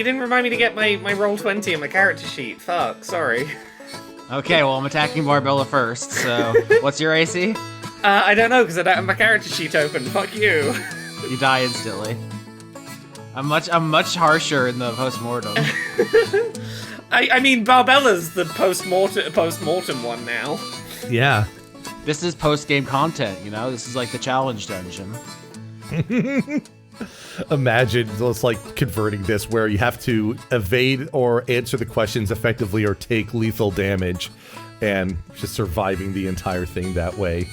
didn't remind me to get my Roll20 and my character sheet. Fuck, sorry. Okay, well, I'm attacking Barbella first, so what's your AC? I don't know, because I don't have my character sheet open. Fuck you. You die instantly. I'm much harsher in the post-mortem. I mean, Barbella's the post-mortem one now. Yeah. This is post-game content, you know? This is like the challenge dungeon. Imagine just like converting this where you have to evade or answer the questions effectively or take lethal damage and just surviving the entire thing that way.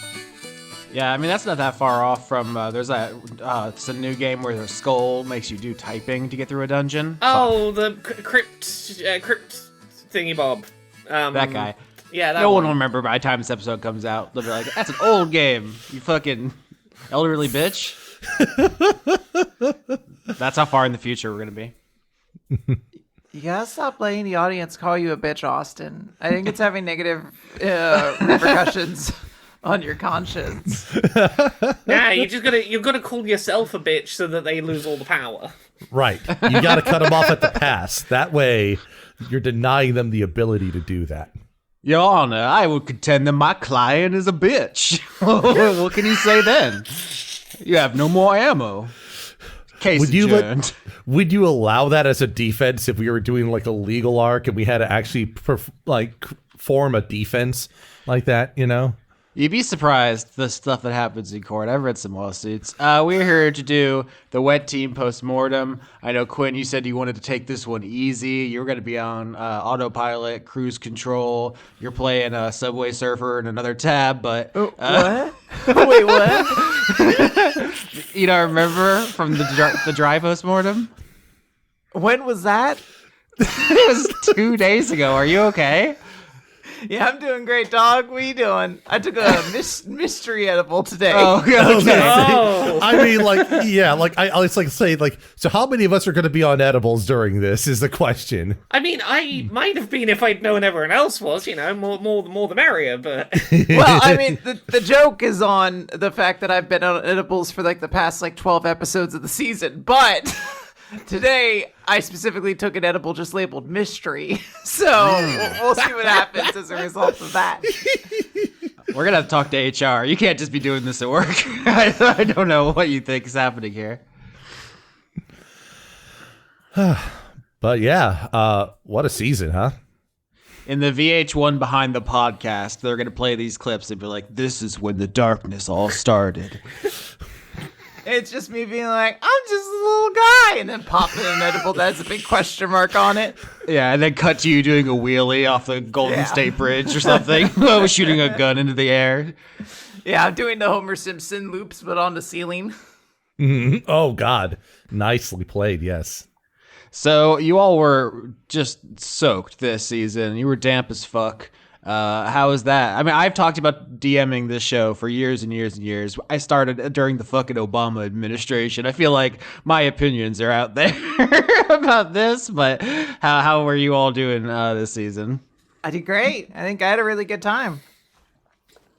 Yeah, I mean, that's not that far off from, there's that, it's a new game where the skull makes you do typing to get through a dungeon. Oh, the crypt thingy bob. That guy. Yeah, that No one one will remember by the time this episode comes out. They'll be like, that's an old game, you fucking elderly bitch. That's how far in the future we're gonna be. You gotta stop letting the audience call you a bitch, Austin. I think it's having negative repercussions on your conscience. Yeah, you've got to call yourself a bitch so that they lose all the power. Right. You got to cut them off at the pass. That way, you're denying them the ability to do that. Your Honor, I would contend that my client is a bitch. What can you say then? You have no more ammo. Case adjourned. Would you allow that as a defense if we were doing like a legal arc and we had to actually form a defense like that, you know? You'd be surprised the stuff that happens in court. I've read some lawsuits. We're here to do the wet team post-mortem. I know, Quinn, you said you wanted to take this one easy. You were going to be on autopilot, cruise control. You're playing Subway Surfer in another tab, but... What? Wait, what? You don't remember from the dry post-mortem? When was that? It was 2 days ago. Are you okay? Yeah, I'm doing great, dog. What are you doing? I took a mystery edible today. Oh, okay. Oh. I mean, like, yeah, like I always like to say, like, so how many of us are going to be on edibles during this is the question. I mean, I might have been if I'd known everyone else was, you know, more the merrier, but... Well, I mean, the joke is on the fact that I've been on edibles for like the past like 12 episodes of the season, but today I specifically took an edible just labeled mystery. So we'll see what happens as a result of that. We're going to have to talk to HR. You can't just be doing this at work. I don't know what you think is happening here. But yeah, what a season, huh? In the VH1 behind the podcast, they're going to play these clips and be like, this is when the darkness all started. It's just me being like, I'm just a little guy, and then popping an edible that has a big question mark on it. Yeah, and then cut to you doing a wheelie off the Golden State Bridge or something. Shooting a gun into the air. Yeah, I'm doing the Homer Simpson loops, but on the ceiling. Mm-hmm. Oh, God. Nicely played, yes. So you all were just soaked this season. You were damp as fuck. How is that? I mean, I've talked about DMing this show for years and years and years. I started during the fucking Obama administration. I feel like my opinions are out there about this, but how were you all doing this season? I did great. I think I had a really good time.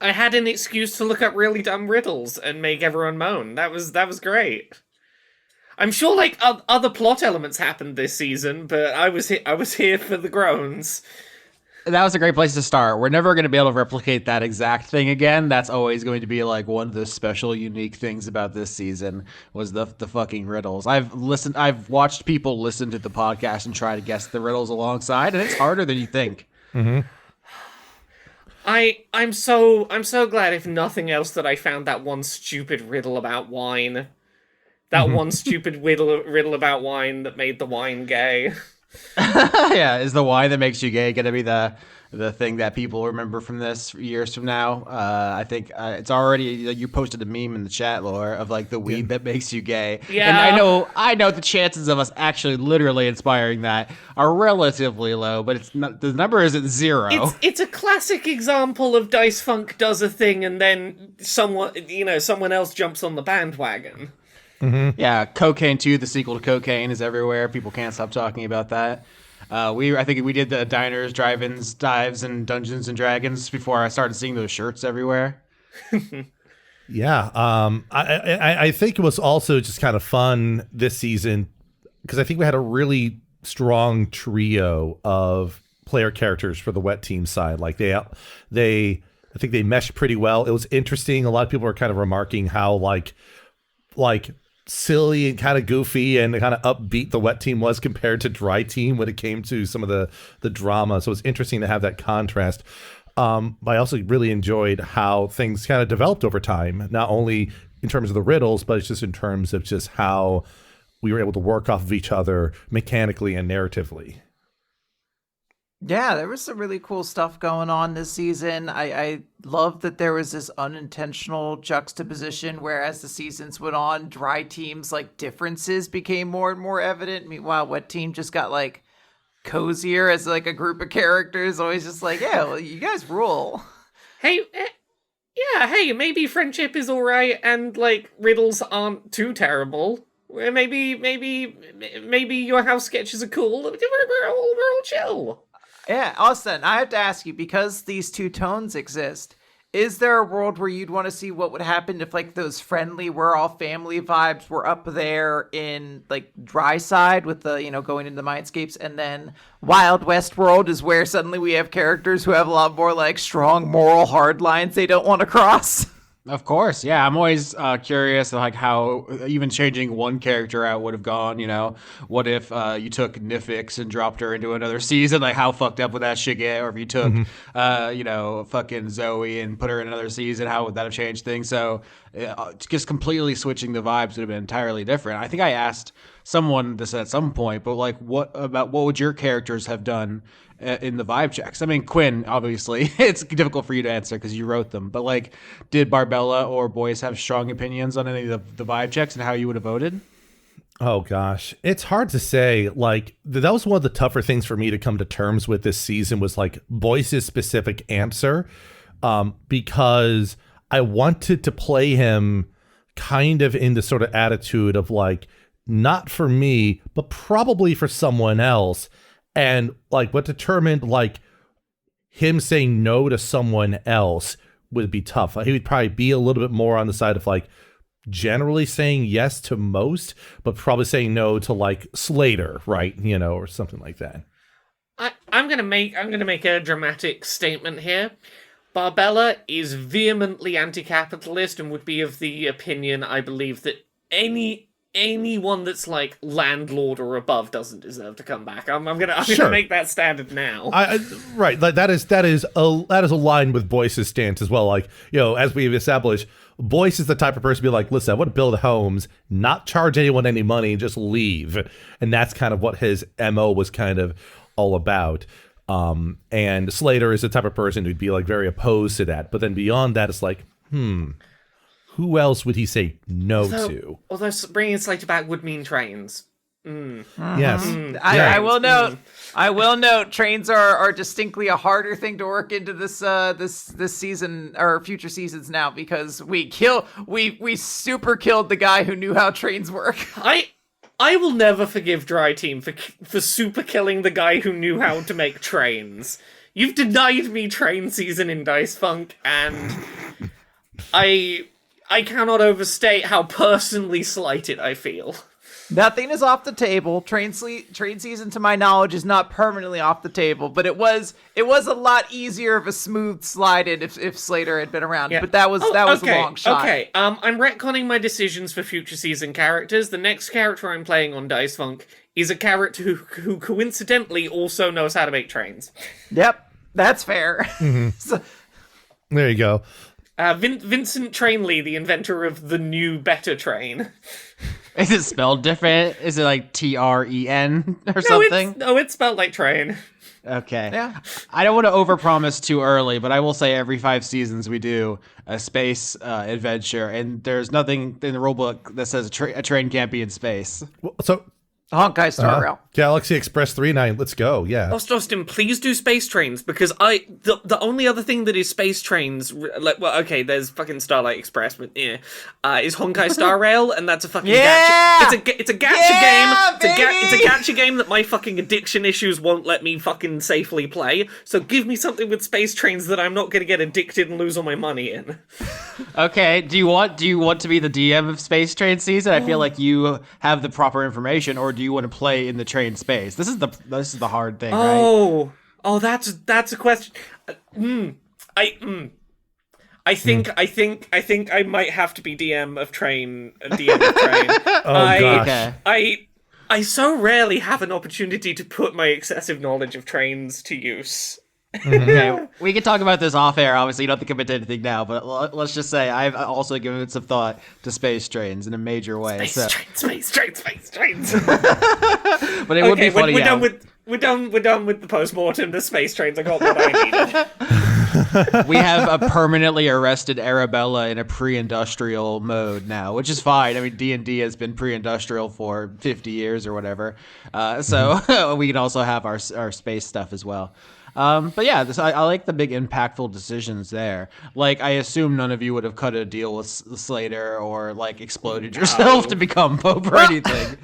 I had an excuse to look up really dumb riddles and make everyone moan. That was great. I'm sure like other plot elements happened this season, but I was here for the groans. That was a great place to start. We're never going to be able to replicate that exact thing again. That's always going to be like one of the special, unique things about this season was the fucking riddles. I've watched people listen to the podcast and try to guess the riddles alongside, and it's harder than you think. Mm-hmm. I'm so glad, if nothing else, that I found that one stupid riddle about wine. That one stupid riddle about wine that made the wine gay. Yeah, is the wine that makes you gay gonna be the thing that people remember from this years from now? I think it's already, you posted a meme in the chat, Laura, of like the weed that makes you gay. Yeah. And I know the chances of us actually literally inspiring that are relatively low, but it's not, the number isn't zero. It's a classic example of Dice Funk does a thing and then someone else jumps on the bandwagon. Mm-hmm. Yeah, Cocaine 2, the sequel to Cocaine, is everywhere. People can't stop talking about that. I think we did the diners, drive-ins, dives, and Dungeons and Dragons before I started seeing those shirts everywhere. Yeah, I think it was also just kind of fun this season because I think we had a really strong trio of player characters for the wet team side. Like I think they meshed pretty well. It was interesting. A lot of people are kind of remarking how like silly and kind of goofy and kind of upbeat the wet team was compared to dry team when it came to some of the drama. So it's interesting to have that contrast. But I also really enjoyed how things kind of developed over time, not only in terms of the riddles, but it's just in terms of just how we were able to work off of each other mechanically and narratively. Yeah, there was some really cool stuff going on this season. I love that there was this unintentional juxtaposition where as the seasons went on, dry teams like differences became more and more evident. Meanwhile, wet team just got like cozier as like a group of characters, always just like, yeah, well, you guys rule. Hey, hey, maybe friendship is alright and like riddles aren't too terrible. Maybe your house sketches are cool. We're all chill. Yeah, Austin, I have to ask you, because these two tones exist, is there a world where you'd want to see what would happen if like those friendly, we're all family vibes were up there in like dry side with the, going into the mindscapes, and then Wild West world is where suddenly we have characters who have a lot more like strong moral hard lines they don't want to cross? Of course, yeah. I'm always curious, like how even changing one character out would have gone. What if you took Nifix and dropped her into another season? Like, how fucked up would that shit get? Or if you took, fucking Zoe and put her in another season, how would that have changed things? So, just completely switching the vibes would have been entirely different. I think I asked someone this at some point, but like, what would your characters have done in the vibe checks? I mean, Quinn, obviously, it's difficult for you to answer because you wrote them, but like, did Barbella or Boyce have strong opinions on any of the vibe checks and how you would have voted? Oh gosh, it's hard to say. Like, that was one of the tougher things for me to come to terms with this season was like Boyce's specific answer, because I wanted to play him kind of in the sort of attitude of like, not for me, but probably for someone else. And like what determined like him saying no to someone else would be tough. He would probably be a little bit more on the side of like generally saying yes to most, but probably saying no to like Slater, right? Or something like that. I'm gonna make a dramatic statement here. Barbella is vehemently anti-capitalist and would be of the opinion, I believe, that anyone that's like landlord or above doesn't deserve to come back. I'm gonna make that standard now. Right, that is aligned with Boyce's stance as well. Like, as we've established, Boyce is the type of person to be like, listen, I want to build homes, not charge anyone any money, just leave. And that's kind of what his MO was kind of all about. And Slater is the type of person who'd be like very opposed to that. But then beyond that, it's like, who else would he say no to? Although bringing Slater back would mean trains. Yes. I will note trains are distinctly a harder thing to work into this season or future seasons now, because we super killed the guy who knew how trains work. I will never forgive Dry Team for super killing the guy who knew how to make trains. You've denied me train season in Dice Funk, and I cannot overstate how personally slighted I feel. Nothing is off the table. Train season, to my knowledge, is not permanently off the table, but it was a lot easier of a smooth slide in if Slater had been around. Yeah. But that was a long shot. Okay, I'm retconning my decisions for future season characters. The next character I'm playing on Dice Funk is a character who coincidentally also knows how to make trains. Yep, that's fair. Mm-hmm. There you go. Vincent Trainley, the inventor of the new better train. Is it spelled different? Is it like TREN or something? It's spelled like train. Okay. Yeah. I don't want to overpromise too early, but I will say every 5 seasons we do a space adventure, and there's nothing in the rulebook that says a train can't be in space. So Honkai Star Rail. Galaxy Express 39, let's go, yeah. Austin, please do space trains, because the only other thing that is space trains, there's fucking Starlight Express, but is Honkai Star Rail, and that's a fucking gacha. It's a gacha game. It's a gacha game that my fucking addiction issues won't let me fucking safely play. So give me something with space trains that I'm not going to get addicted and lose all my money in. Okay, do you want to be the DM of Space Train season? I feel like you have the proper information, or do you want to play in the train space? This is the hard thing, right? Oh, that's a question. I think I might have to be DM of Train. Gosh. Okay. I so rarely have an opportunity to put my excessive knowledge of trains to use. Okay, we can talk about this off air. Obviously, you don't have to commit to anything now, but let's just say I've also given it some thought to space trains in a major way. Space trains. But it would be funny. We're done with the post-mortem. The space trains. I got what I needed. We have a permanently arrested Arabella in a pre-industrial mode now, which is fine. I mean, D&D has been pre-industrial for 50 years or whatever, so we can also have our space stuff as well. But yeah, I like the big impactful decisions there. Like, I assume none of you would have cut a deal with Slater or like exploded yourself to become Pope or anything.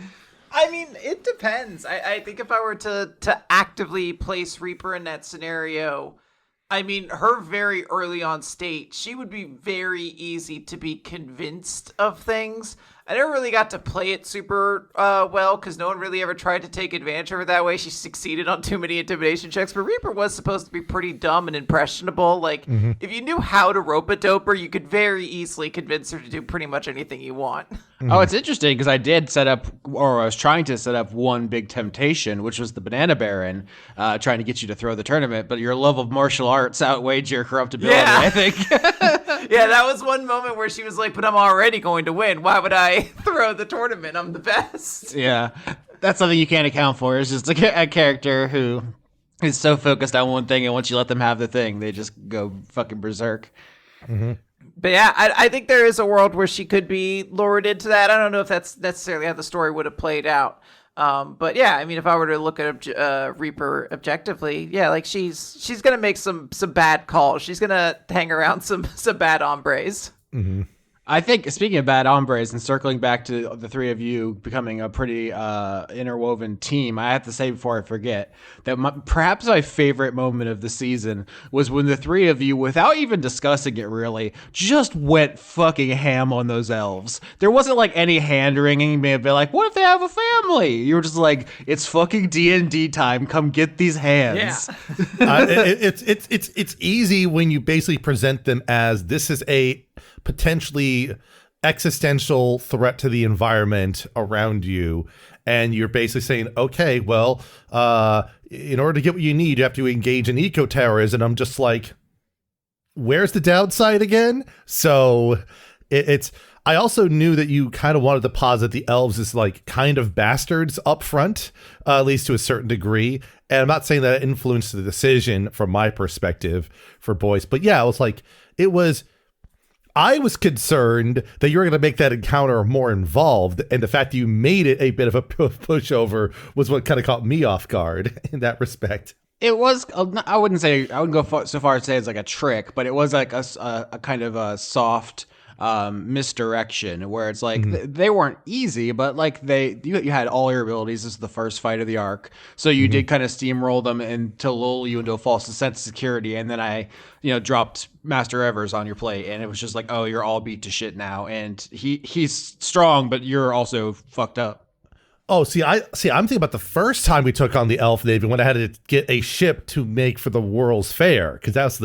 I mean, it depends. I think if I were to actively place Reaper in that scenario, I mean, her very early on state, she would be very easy to be convinced of things. I never really got to play it super well because no one really ever tried to take advantage of her that way. She succeeded on too many intimidation checks, but Reaper was supposed to be pretty dumb and impressionable. Like, if you knew how to rope-a-dope her, you could very easily convince her to do pretty much anything you want. Oh, it's interesting because I did set up, or I was trying to set up one big temptation, which was the Banana Baron, trying to get you to throw the tournament, but your love of martial arts outweighed your corruptibility, I think. Yeah, that was one moment where she was like, but I'm already going to win. Why would I throw the tournament? I'm the best. Yeah, that's something you can't account for. It's just a character who is so focused on one thing, and once you let them have the thing, they just go fucking berserk. But yeah, I think there is a world where she could be lured into that. I don't know if that's necessarily how the story would have played out. But yeah, I mean, if I were to look at Reaper objectively, yeah, like she's gonna make some bad calls. She's gonna hang around some bad hombres. I think, speaking of bad hombres and circling back to the three of you becoming a pretty interwoven team, I have to say before I forget that perhaps my favorite moment of the season was when the three of you, without even discussing it really, just went fucking ham on those elves. There wasn't like any hand-wringing, maybe like, what if they have a family? You were just like, it's fucking D&D time, come get these hands. Yeah. It's easy when you basically present them as this is a potentially existential threat to the environment around you, and you're basically saying, okay, well, in order to get what you need, you have to engage in eco-terrorism. I'm just like, where's the downside again? So it's I also knew that you kind of wanted to posit the elves as like kind of bastards up front, at least to a certain degree. And I'm not saying that influenced the decision from my perspective for Boyce, but yeah, I was concerned that you were going to make that encounter more involved, and the fact that you made it a bit of a pushover was what kind of caught me off guard in that respect. It was, I wouldn't go so far as to say it's like a trick, but it was like a kind of a soft misdirection where it's like they weren't easy, but like you had all your abilities. This is the first fight of the arc, so you did kind of steamroll them and to lull you into a false sense of security, and then I dropped Master Evers on your plate, and it was just like, oh, you're all beat to shit now, and he's strong, but you're also fucked up. Oh, I'm thinking about the first time we took on the Elf Navy when I had to get a ship to make for the World's Fair, because that's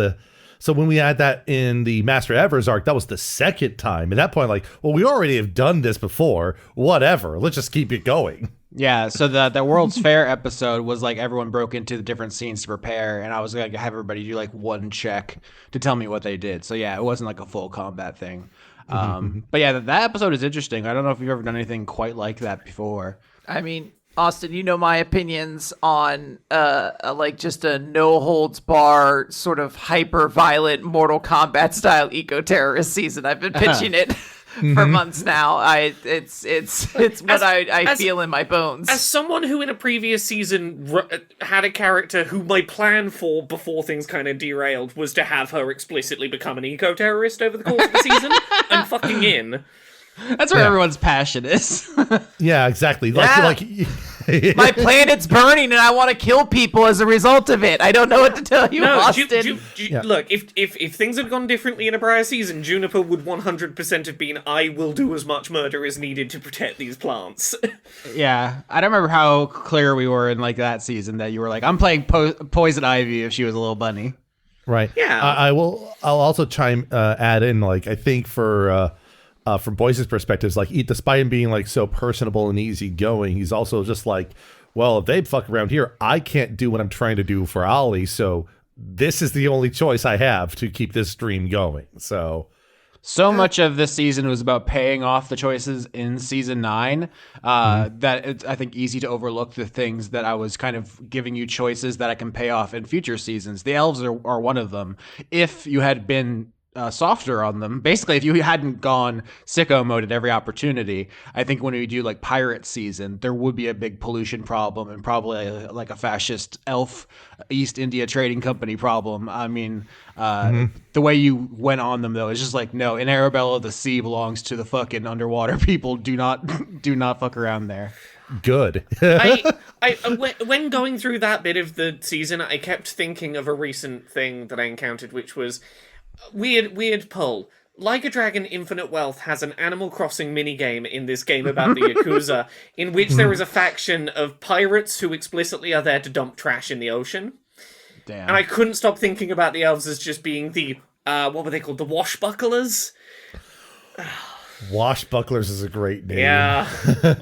so when we had that in the Master Evers arc, that was the second time. At that point, like, well, we already have done this before. Whatever. Let's just keep it going. Yeah, so the World's Fair episode was like everyone broke into the different scenes to prepare, and I was going to have everybody do like one check to tell me what they did. So yeah, it wasn't like a full combat thing. But yeah, that episode is interesting. I don't know if you've ever done anything quite like that before. I mean, Austin, you know my opinions on like just a no holds bar sort of hyper violent Mortal Kombat style eco terrorist season. I've been pitching it for months now. It's what I feel in my bones. As someone who in a previous season had a character who my plan for before things kind of derailed was to have her explicitly become an eco terrorist over the course of the season, I'm fucking in. That's where everyone's passion is. Yeah, exactly. Like My planet's burning and I want to kill people as a result of it. I don't know what to tell you, No, Austin. look, if things had gone differently in a prior season, Juniper would 100% have been, I will do as much murder as needed to protect these plants. Yeah, I don't remember how clear we were in like that season that you were like, I'm playing Poison Ivy if she was a little bunny. Right. Yeah. I'll also add in, like, I think from Boyce's perspectives, like, despite him being like so personable and easygoing, he's also just like, well, if they fuck around here, I can't do what I'm trying to do for Ollie, so this is the only choice I have to keep this stream going. So much of this season was about paying off the choices in season 9 that it's, I think, easy to overlook the things that I was kind of giving you choices that I can pay off in future seasons. The elves are one of them. If you had been softer on them, basically, if you hadn't gone sicko mode at every opportunity, I think when we do like pirate season, there would be a big pollution problem and probably like a fascist elf East India Trading Company problem. I mean, the way you went on them though is just like, no, in Arabella, the sea belongs to the fucking underwater people. Do not fuck around there. Good. When going through that bit of the season, I kept thinking of a recent thing that I encountered, which was weird pull. Like a Dragon Infinite Wealth has an Animal Crossing minigame in this game about the Yakuza, in which there is a faction of pirates who explicitly are there to dump trash in the ocean. Damn. And I couldn't stop thinking about the elves as just being the, what were they called? The washbucklers? Washbucklers is a great name. Yeah.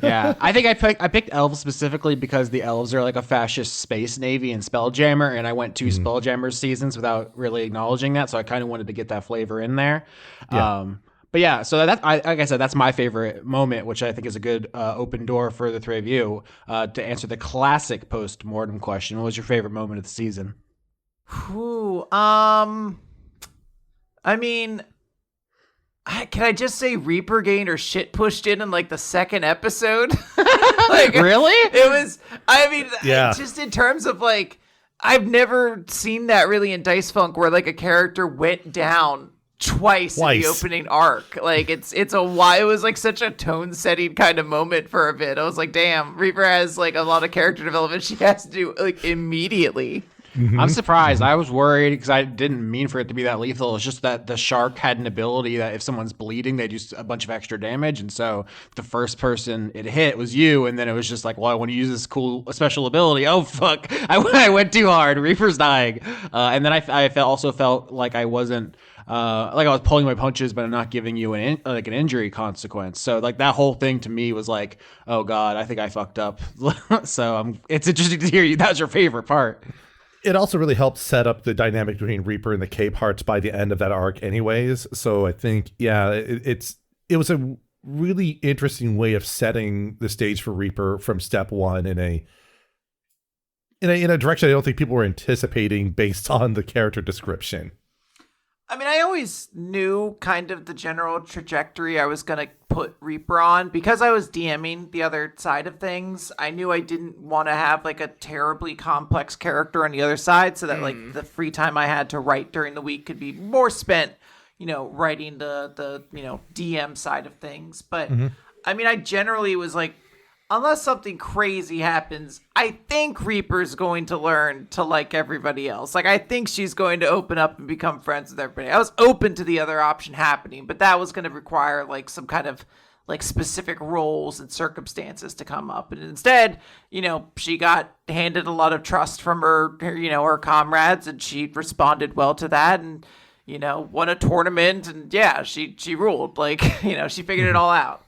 Yeah, I think I picked elves specifically because the elves are like a fascist space navy and Spelljammer, and I went 2 Spelljammer seasons without really acknowledging that, so I kind of wanted to get that flavor in there. Yeah. But yeah, so like I said, that's my favorite moment, which I think is a good open door for the three of you to answer the classic post-mortem question. What was your favorite moment of the season? Ooh, I mean, can I just say Reaper gained her shit pushed in like the second episode? Like, Really? It was, I mean, Yeah. just in terms of like, I've never seen that really in Dice Funk where like a character went down twice in the opening arc. Like it was like such a tone setting kind of moment for a bit. I was like, damn, Reaper has like a lot of character development she has to do like immediately. I'm surprised. I was worried because I didn't mean for it to be that lethal. It's just that the shark had an ability that if someone's bleeding, they do a bunch of extra damage. And so the first person it hit was you. And then it was just like, well, I want to use this cool special ability. Oh, fuck. I went too hard. Reaper's dying. And then I also felt like I wasn't like I was pulling my punches, but I'm not giving you an injury consequence. So like that whole thing to me was like, oh God, I think I fucked up. So it's interesting to hear you. That was your favorite part. It also really helped set up the dynamic between Reaper and the Cape Hearts by the end of that arc anyways. So I think, yeah, it was a really interesting way of setting the stage for Reaper from step one in a direction I don't think people were anticipating based on the character description. I mean, I always knew kind of the general trajectory I was going to put Reaper on because I was DMing the other side of things. I knew I didn't want to have like a terribly complex character on the other side so that like the free time I had to write during the week could be more spent, writing the DM side of things. But I mean, I generally was like, unless something crazy happens, I think Reaper's going to learn to like everybody else. Like, I think she's going to open up and become friends with everybody. I was open to the other option happening, but that was going to require like some kind of like specific roles and circumstances to come up. And instead, she got handed a lot of trust from her comrades, and she responded well to that and, won a tournament. And yeah, she ruled. Like, she figured it all out.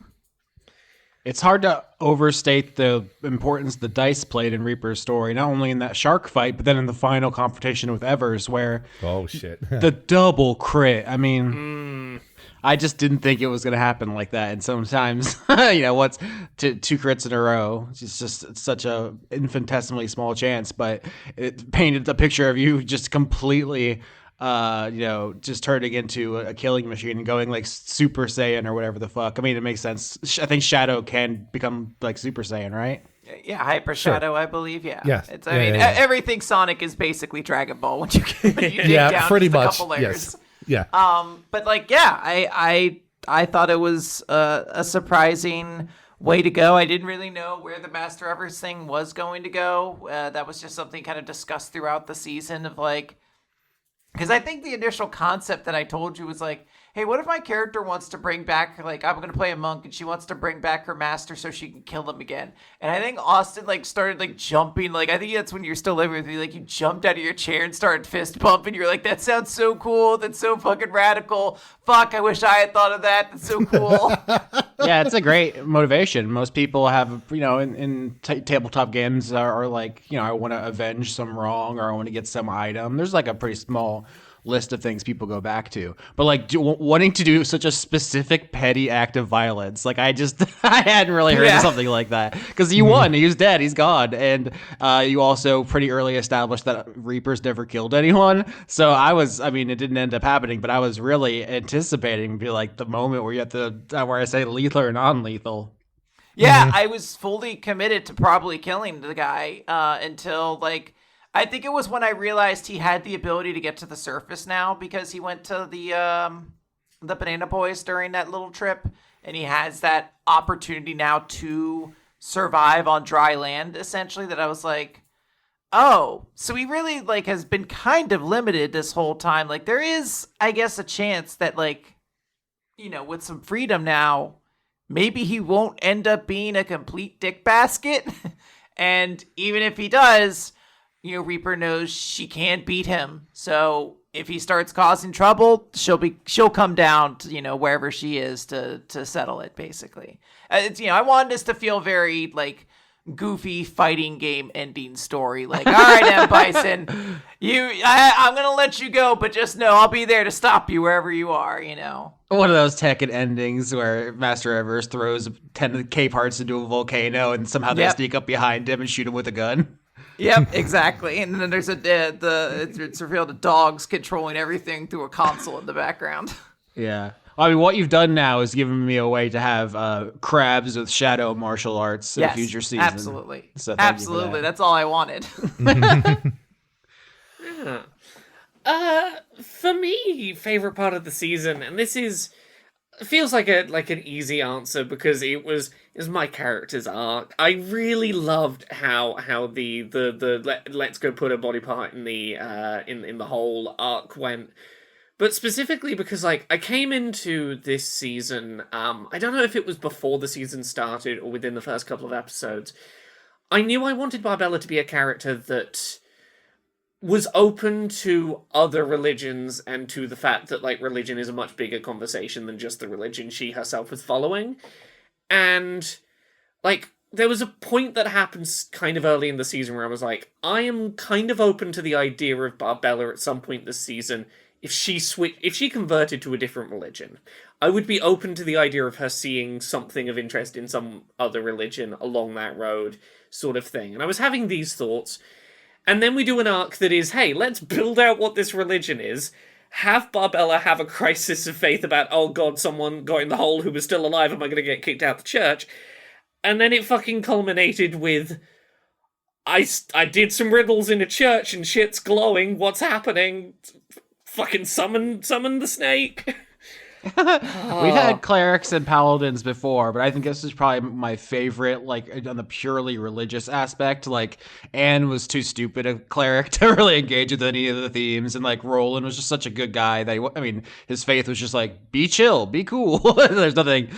It's hard to overstate the importance the dice played in Reaper's story, not only in that shark fight, but then in the final confrontation with Evers, where oh shit, the double crit. I mean, I just didn't think it was going to happen like that. And sometimes, what's two crits in a row? It's just such a infinitesimally small chance, but it painted the picture of you just completely. Just turning into a killing machine and going like Super Saiyan or whatever the fuck. I mean, it makes sense. I think Shadow can become like Super Saiyan, right? Yeah, Hyper Shadow, I believe. Yeah. Yes. Everything Sonic is basically Dragon Ball when you dig down pretty just a much. couple layers. Yes. Yeah. But like, yeah, I thought it was a surprising way to go. I didn't really know where the Master Evers thing was going to go. That was just something kind of discussed throughout the season of like, because I think the initial concept that I told you was like, hey, what if my character wants to bring back, like, I'm going to play a monk and she wants to bring back her master so she can kill him again. And I think Austin, like, started, like, jumping. Like, I think that's when you're still living with me. Like, you jumped out of your chair and started fist bumping. You're like, that sounds so cool. That's so fucking radical. Fuck, I wish I had thought of that. That's so cool. Yeah, it's a great motivation. Most people have, you know, in tabletop games are like, you know, I want to avenge some wrong or I want to get some item. There's like a pretty small list of things people go back to, but like wanting to do such a specific petty act of violence, like I hadn't really heard of something like that, because you won, he was dead, he's gone, and you also pretty early established that Reapers never killed anyone. So I mean, it didn't end up happening, but I was really anticipating be like the moment where you have to where I say lethal or non-lethal. Yeah, I was fully committed to probably killing the guy until like, I think it was when I realized he had the ability to get to the surface now, because he went to the Banana Boys during that little trip, and he has that opportunity now to survive on dry land, essentially, that I was like, oh, so he really like has been kind of limited this whole time. Like, there is, I guess, a chance that, like, you know, with some freedom now, maybe he won't end up being a complete dick basket. And even if he does, you know, Reaper knows she can't beat him. So if he starts causing trouble, she'll come down to, you know, wherever she is to settle it, basically. It's, you know, I wanted this to feel very like goofy fighting game ending story. Like, all right, M. Bison, I'm gonna let you go, but just know I'll be there to stop you wherever you are. You know. One of those Tekken endings where Master Evers throws 10 cave hearts into a volcano and somehow they sneak up behind him and shoot him with a gun. Yep, exactly. And then there's it's revealed the dog's controlling everything through a console in the background. Yeah. I mean, what you've done now is given me a way to have crabs with shadow martial arts in future seasons. Absolutely. So absolutely. That's all I wanted. For me, favorite part of the season, and this feels like an easy answer because is my character's arc. I really loved how the let's go put a body part in the in the whole arc went. But specifically because, like, I came into this season, I don't know if it was before the season started or within the first couple of episodes, I knew I wanted Barbella to be a character that was open to other religions and to the fact that, like, religion is a much bigger conversation than just the religion she herself was following. And, like, there was a point that happens kind of early in the season where I was like, I am kind of open to the idea of Barbella at some point this season. If she converted to a different religion, I would be open to the idea of her seeing something of interest in some other religion along that road, sort of thing. And I was having these thoughts, and then we do an arc that is, hey, let's build out what this religion is, have Barbella have a crisis of faith about, oh god, someone got in the hole who was still alive, am I going to get kicked out the church? And then it fucking culminated with, I did some riddles in a church and shit's glowing, what's happening? Fucking summon the snake. We've had clerics and paladins before, but I think this is probably my favorite, like, on the purely religious aspect. Like, Anne was too stupid a cleric to really engage with any of the themes, and, like, Roland was just such a good guy that, his faith was just like, be chill, be cool. There's nothing,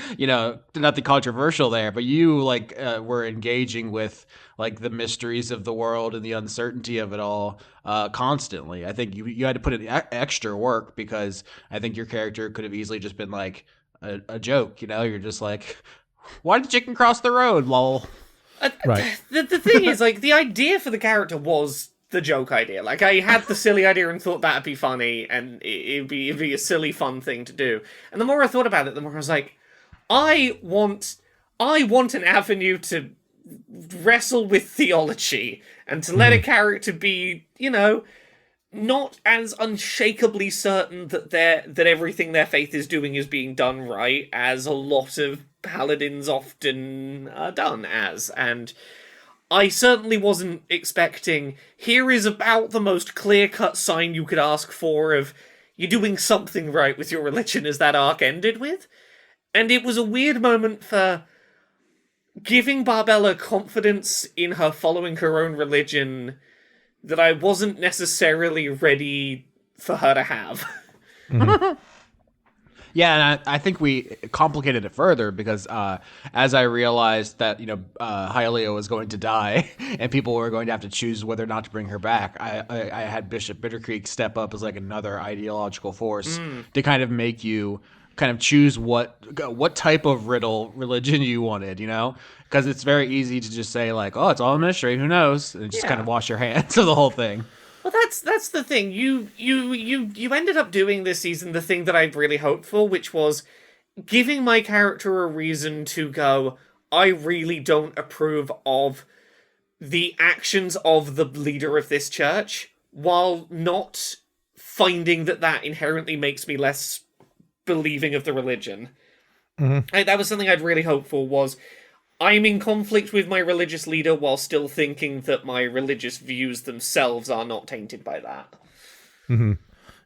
nothing controversial there, but you, like, were engaging with, like, the mysteries of the world and the uncertainty of it all constantly. I think you had to put in extra work because I think your character could have easily just been like a joke. You're just like, why did the chicken cross the road, lol? Right. The thing is, like, the idea for the character was the joke idea. Like, I had the silly idea and thought that'd be funny and it'd be a silly, fun thing to do. And the more I thought about it, the more I was like, I want an avenue to wrestle with theology and to let a character be, not as unshakably certain that everything their faith is doing is being done right as a lot of paladins often are done as. And I certainly wasn't expecting, here is about the most clear-cut sign you could ask for of you're doing something right with your religion, as that arc ended with. And it was a weird moment for, giving Barbella confidence in her following her own religion that I wasn't necessarily ready for her to have. Yeah, and I think we complicated it further because as I realized that Hylia was going to die and people were going to have to choose whether or not to bring her back, I had Bishop Bittercreek step up as like another ideological force to kind of make you kind of choose what type of religion you wanted, because it's very easy to just say like, oh, it's all a mystery, who knows, and just kind of wash your hands of the whole thing. Well, that's the thing. You ended up doing this season the thing that I'd really hoped for, which was giving my character a reason to go, I really don't approve of the actions of the leader of this church, while not finding that inherently makes me less believing of the religion. That was something I'd really hoped for, was I'm in conflict with my religious leader while still thinking that my religious views themselves are not tainted by that.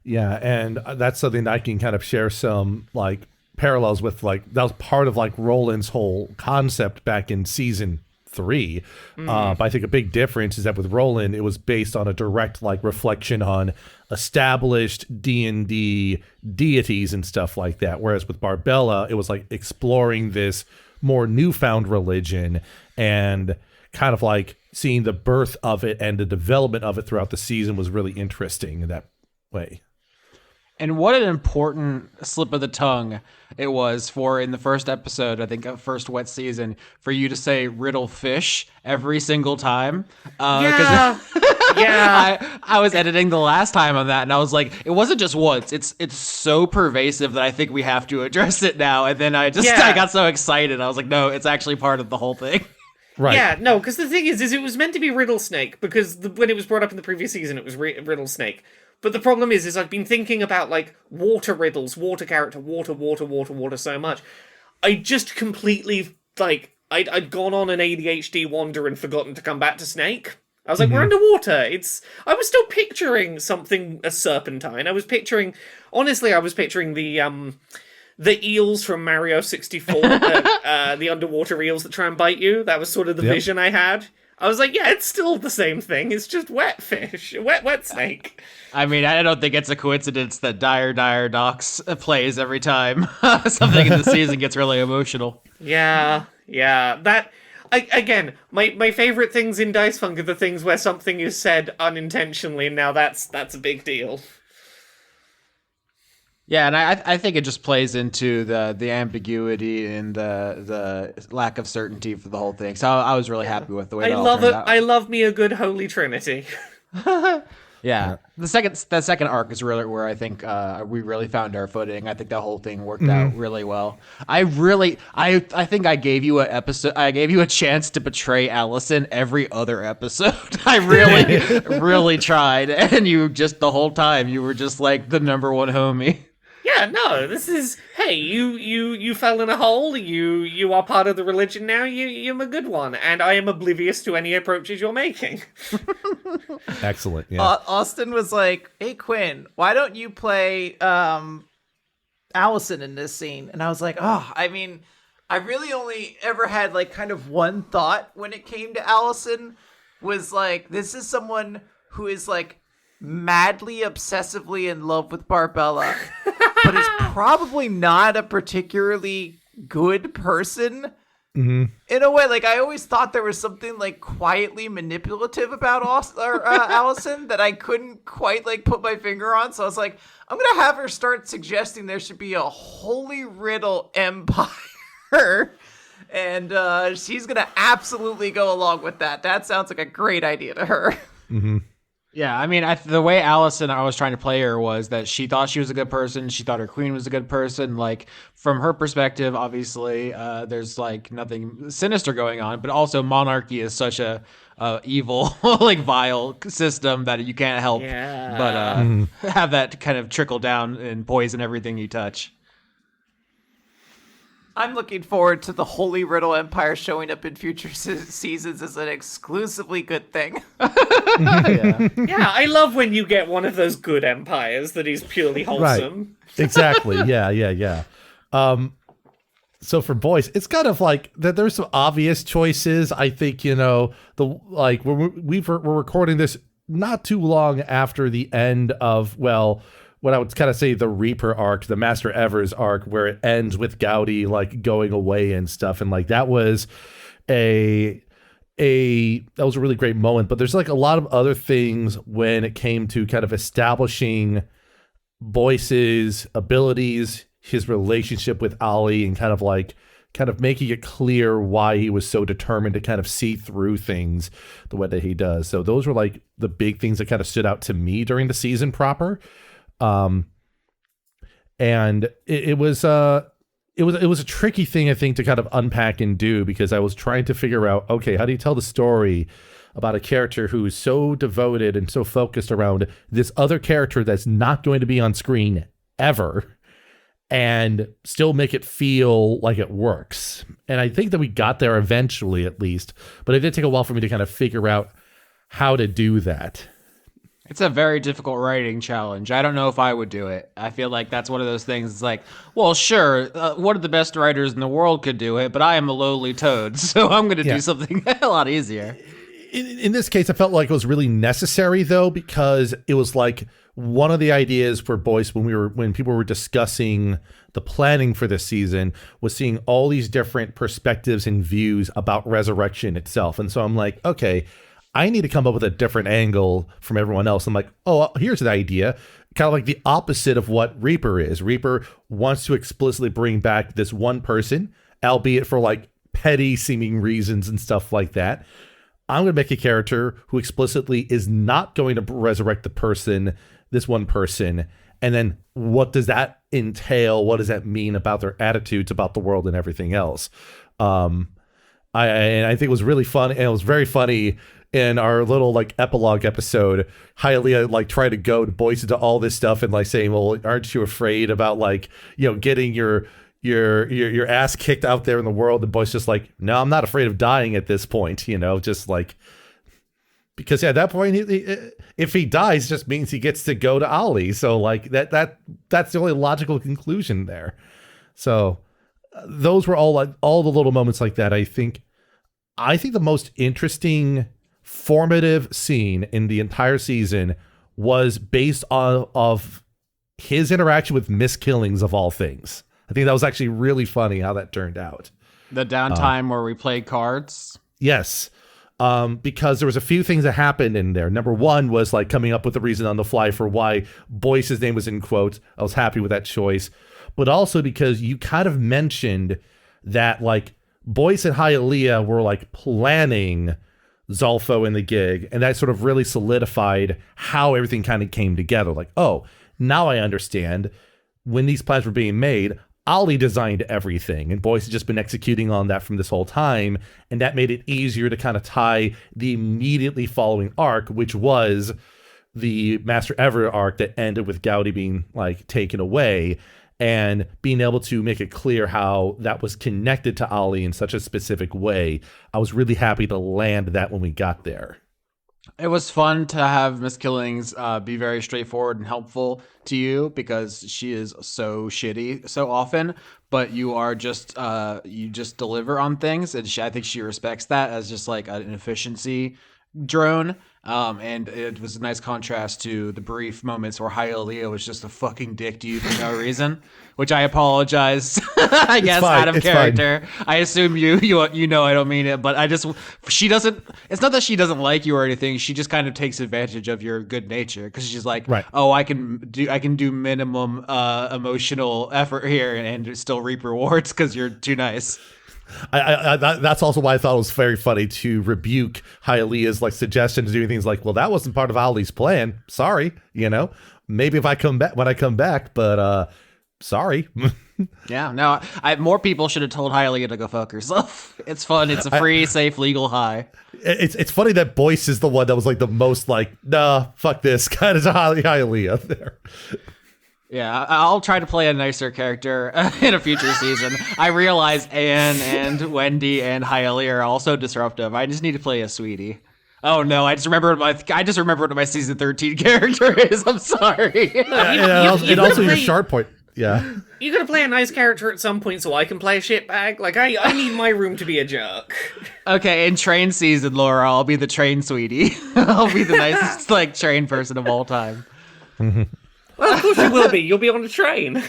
Yeah, and that's something that I can kind of share some like parallels with. Like that was part of like Roland's whole concept back in season 3. But I think a big difference is that with Roland, it was based on a direct like reflection on established D&D deities and stuff like that. Whereas with Barbella, it was like exploring this more newfound religion and kind of like seeing the birth of it and the development of it throughout the season was really interesting in that way. And what an important slip of the tongue it was for, in the first episode, I think, first wet season, for you to say riddle fish every single time. Yeah. I was editing the last time on that, and I was like, it wasn't just once. It's so pervasive that I think we have to address it now. And then I got so excited. I was like, no, it's actually part of the whole thing. Right. Yeah, no, because the thing is it was meant to be Riddle Snake, because when it was brought up in the previous season, it was Riddle Snake. But the problem is I've been thinking about, like, water riddles, water character, water so much. I just completely, like, I'd gone on an ADHD wander and forgotten to come back to Snake. I was like, we're underwater. I was still picturing something, a serpentine. I was picturing the eels from Mario 64, the underwater eels that try and bite you. That was sort of the vision I had. I was like, yeah, it's still the same thing. It's just wet fish, wet snake. I mean, I don't think it's a coincidence that Dire Docs plays every time something in the season gets really emotional. Yeah. That, again, my favorite things in Dice Funk are the things where something is said unintentionally, and now that's a big deal. Yeah, and I think it just plays into the ambiguity and the lack of certainty for the whole thing. So I was really happy with the way it all turned out. I love me a good Holy Trinity. Yeah, the second arc is really where I think we really found our footing. I think the whole thing worked out really well. I think I gave you a chance to betray Allison every other episode. I really really tried, and you just the whole time you were just like the number one homie. Yeah, no, this is, hey, you fell in a hole, you are part of the religion now, you're a good one, and I am oblivious to any approaches you're making. Excellent, yeah. Austin was like, hey, Quinn, why don't you play Allison in this scene? And I was like, oh, I mean, I really only ever had, like, kind of one thought when it came to Allison, was like, this is someone who is, like, madly obsessively in love with Barbella, but is probably not a particularly good person. In a way, like, I always thought there was something like quietly manipulative about Allison that I couldn't quite like put my finger on. So I was like, I'm gonna have her start suggesting there should be a holy riddle empire. And she's gonna absolutely go along with that. That sounds like a great idea to her. Yeah, I mean, the way Allison, I was trying to play her was that she thought she was a good person. She thought her queen was a good person. Like, from her perspective, obviously, there's, like, nothing sinister going on. But also, monarchy is such a evil, like, vile system that you can't help but have that kind of trickle down and poison everything you touch. I'm looking forward to the Holy Riddle Empire showing up in future seasons as an exclusively good thing. Yeah, I love when you get one of those good empires that is purely wholesome. Right. Exactly. Yeah. So for boys, it's kind of like that. There's some obvious choices. I think we're recording this not too long after the end of what I would kind of say the Reaper arc, the Master Evers arc, where it ends with Gaudi like going away and stuff, and like that was a really great moment. But there's like a lot of other things when it came to kind of establishing Boyce's abilities, his relationship with Ollie, and kind of making it clear why he was so determined to kind of see through things the way that he does. So those were like the big things that kind of stood out to me during the season proper. And it was a tricky thing, I think, to kind of unpack and do, because I was trying to figure out, okay, how do you tell the story about a character who is so devoted and so focused around this other character that's not going to be on screen ever, and still make it feel like it works. And I think that we got there eventually, at least, but it did take a while for me to kind of figure out how to do that. It's a very difficult writing challenge. I don't know if I would do it. I feel like that's one of those things. It's like, well, sure, one of the best writers in the world could do it, but I am a lowly toad, so I'm going to do something a lot easier. In this case, I felt like it was really necessary, though, because it was like one of the ideas for Boyce when people were discussing the planning for this season was seeing all these different perspectives and views about resurrection itself. And so I'm like, okay, I need to come up with a different angle from everyone else. I'm like, oh, here's an idea. Kind of like the opposite of what Reaper is. Reaper wants to explicitly bring back this one person, albeit for like petty seeming reasons and stuff like that. I'm going to make a character who explicitly is not going to resurrect this one person. And then what does that entail? What does that mean about their attitudes about the world and everything else? I think it was really fun. And it was very funny in our little like epilogue episode. Hialeah like tried to go to Boyce into all this stuff and like saying, well, aren't you afraid about like, getting your ass kicked out there in the world? And Boyce just like, no, I'm not afraid of dying at this point, just like, because at that point, if he dies, it just means he gets to go to Ollie. So like that's the only logical conclusion there. So those were all the little moments like that. I think the most interesting formative scene in the entire season was based on of his interaction with Miss Killings, of all things. I think that was actually really funny how that turned out. The downtime where we played cards? Yes. Because there was a few things that happened in there. Number one was like coming up with a reason on the fly for why Boyce's name was in quotes. I was happy with that choice. But also because you kind of mentioned that like Boyce and Hialeah were like planning Zolfo and the gig, and that sort of really solidified how everything kind of came together. Like, oh, now I understand. When these plans were being made, Ollie designed everything, and Boyce had just been executing on that from this whole time, and that made it easier to kind of tie the immediately following arc, which was the Master Ever arc that ended with Gaudi being like taken away, and being able to make it clear how that was connected to Ollie in such a specific way. I was really happy to land that when we got there. It was fun to have Miss Killings be very straightforward and helpful to you, because she is so shitty so often, but you are just you just deliver on things, and I think she respects that as just like an efficiency drone. And it was a nice contrast to the brief moments where Hialeah was just a fucking dick to you for no reason, which I apologize. I guess out of character. Fine. I assume you know I don't mean it, but she doesn't. It's not that she doesn't like you or anything. She just kind of takes advantage of your good nature, because she's like, right. Oh, I can do minimum emotional effort here and still reap rewards because you're too nice. That's also why I thought it was very funny to rebuke Hialeah's like suggestion to do things like, well, that wasn't part of Ollie's plan. Sorry, maybe if I come back when I come back, but sorry. Yeah, no, more people should have told Hialeah to go fuck herself. It's fun. It's a free, safe, legal high. It's funny that Boyce is the one that was like the most like, nah, fuck this kind of Hialeah there. Yeah, I'll try to play a nicer character in a future season. I realize Anne and Wendy and Hialeah are also disruptive. I just need to play a sweetie. Oh no, I just remembered what my season 13 character is. I'm sorry. And also your sharp point. Yeah. You gotta play a nice character at some point so I can play a shitbag. Like, I need my room to be a jerk. Okay, in train season, Laura, I'll be the train sweetie. I'll be the nicest like train person of all time. Well, of course you will be. You'll be on a train.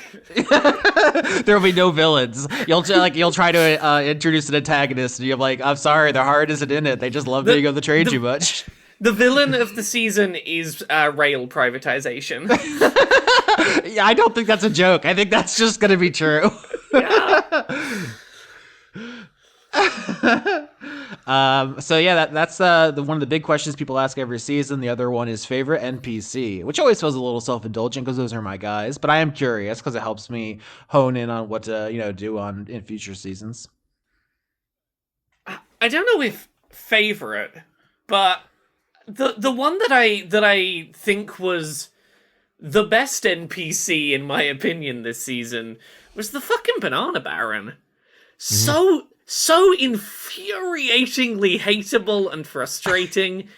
There'll be no villains. You'll try to introduce an antagonist, and you're like, I'm sorry, their heart isn't in it. They just love being on the train too much. The villain of the season is rail privatization. Yeah, I don't think that's a joke. I think that's just gonna be true. Yeah. So yeah, that's the one of the big questions people ask every season. The other one is favorite NPC, which always feels a little self-indulgent because those are my guys. But I am curious because it helps me hone in on what to do in future seasons. I don't know if favorite, but the one that I think was the best NPC in my opinion this season was the fucking Banana Baron. So infuriatingly hateable and frustrating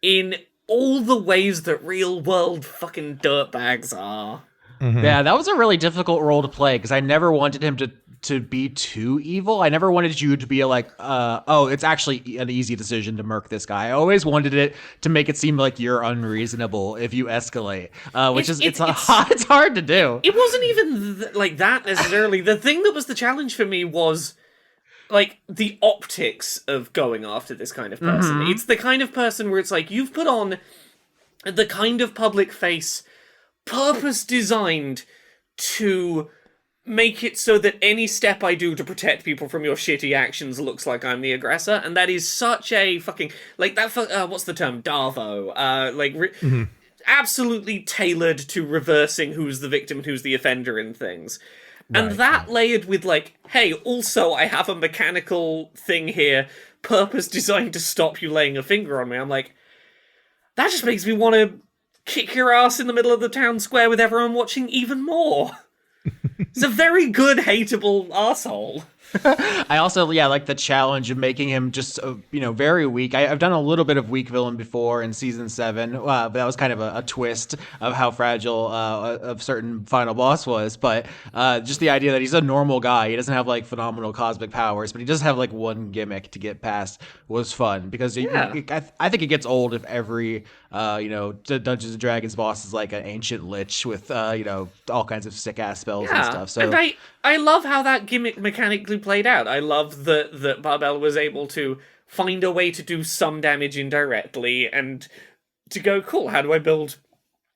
in all the ways that real world fucking dirtbags are. Yeah, that was a really difficult role to play because I never wanted him to be too evil. I never wanted you to be like, oh, it's actually an easy decision to murk this guy. I always wanted it to make it seem like you're unreasonable if you escalate, which it's hard to do. It wasn't even like that necessarily. The thing that was the challenge for me was like the optics of going after this kind of person. It's the kind of person where it's like you've put on the kind of public face purpose designed to make it so that any step I do to protect people from your shitty actions looks like I'm the aggressor, and that is such a fucking like that. What's the term? Darvo. Absolutely tailored to reversing who's the victim and who's the offender in things. And that layered with like, hey, also I have a mechanical thing here, purpose designed to stop you laying a finger on me. I'm like, that just makes me want to kick your ass in the middle of the town square with everyone watching even more. It's a very good, hateable arsehole. I also, like the challenge of making him just, very weak. I've done a little bit of weak villain before in season 7, but that was kind of a twist of how fragile a certain final boss was. But just the idea that he's a normal guy, he doesn't have like phenomenal cosmic powers, but he does have like one gimmick to get past was fun because I think it gets old if every Dungeons and Dragons boss is like an ancient lich with all kinds of sick ass spells and stuff. So and I love how that gimmick mechanically played out. I love that Barbell was able to find a way to do some damage indirectly and to go, cool, how do I build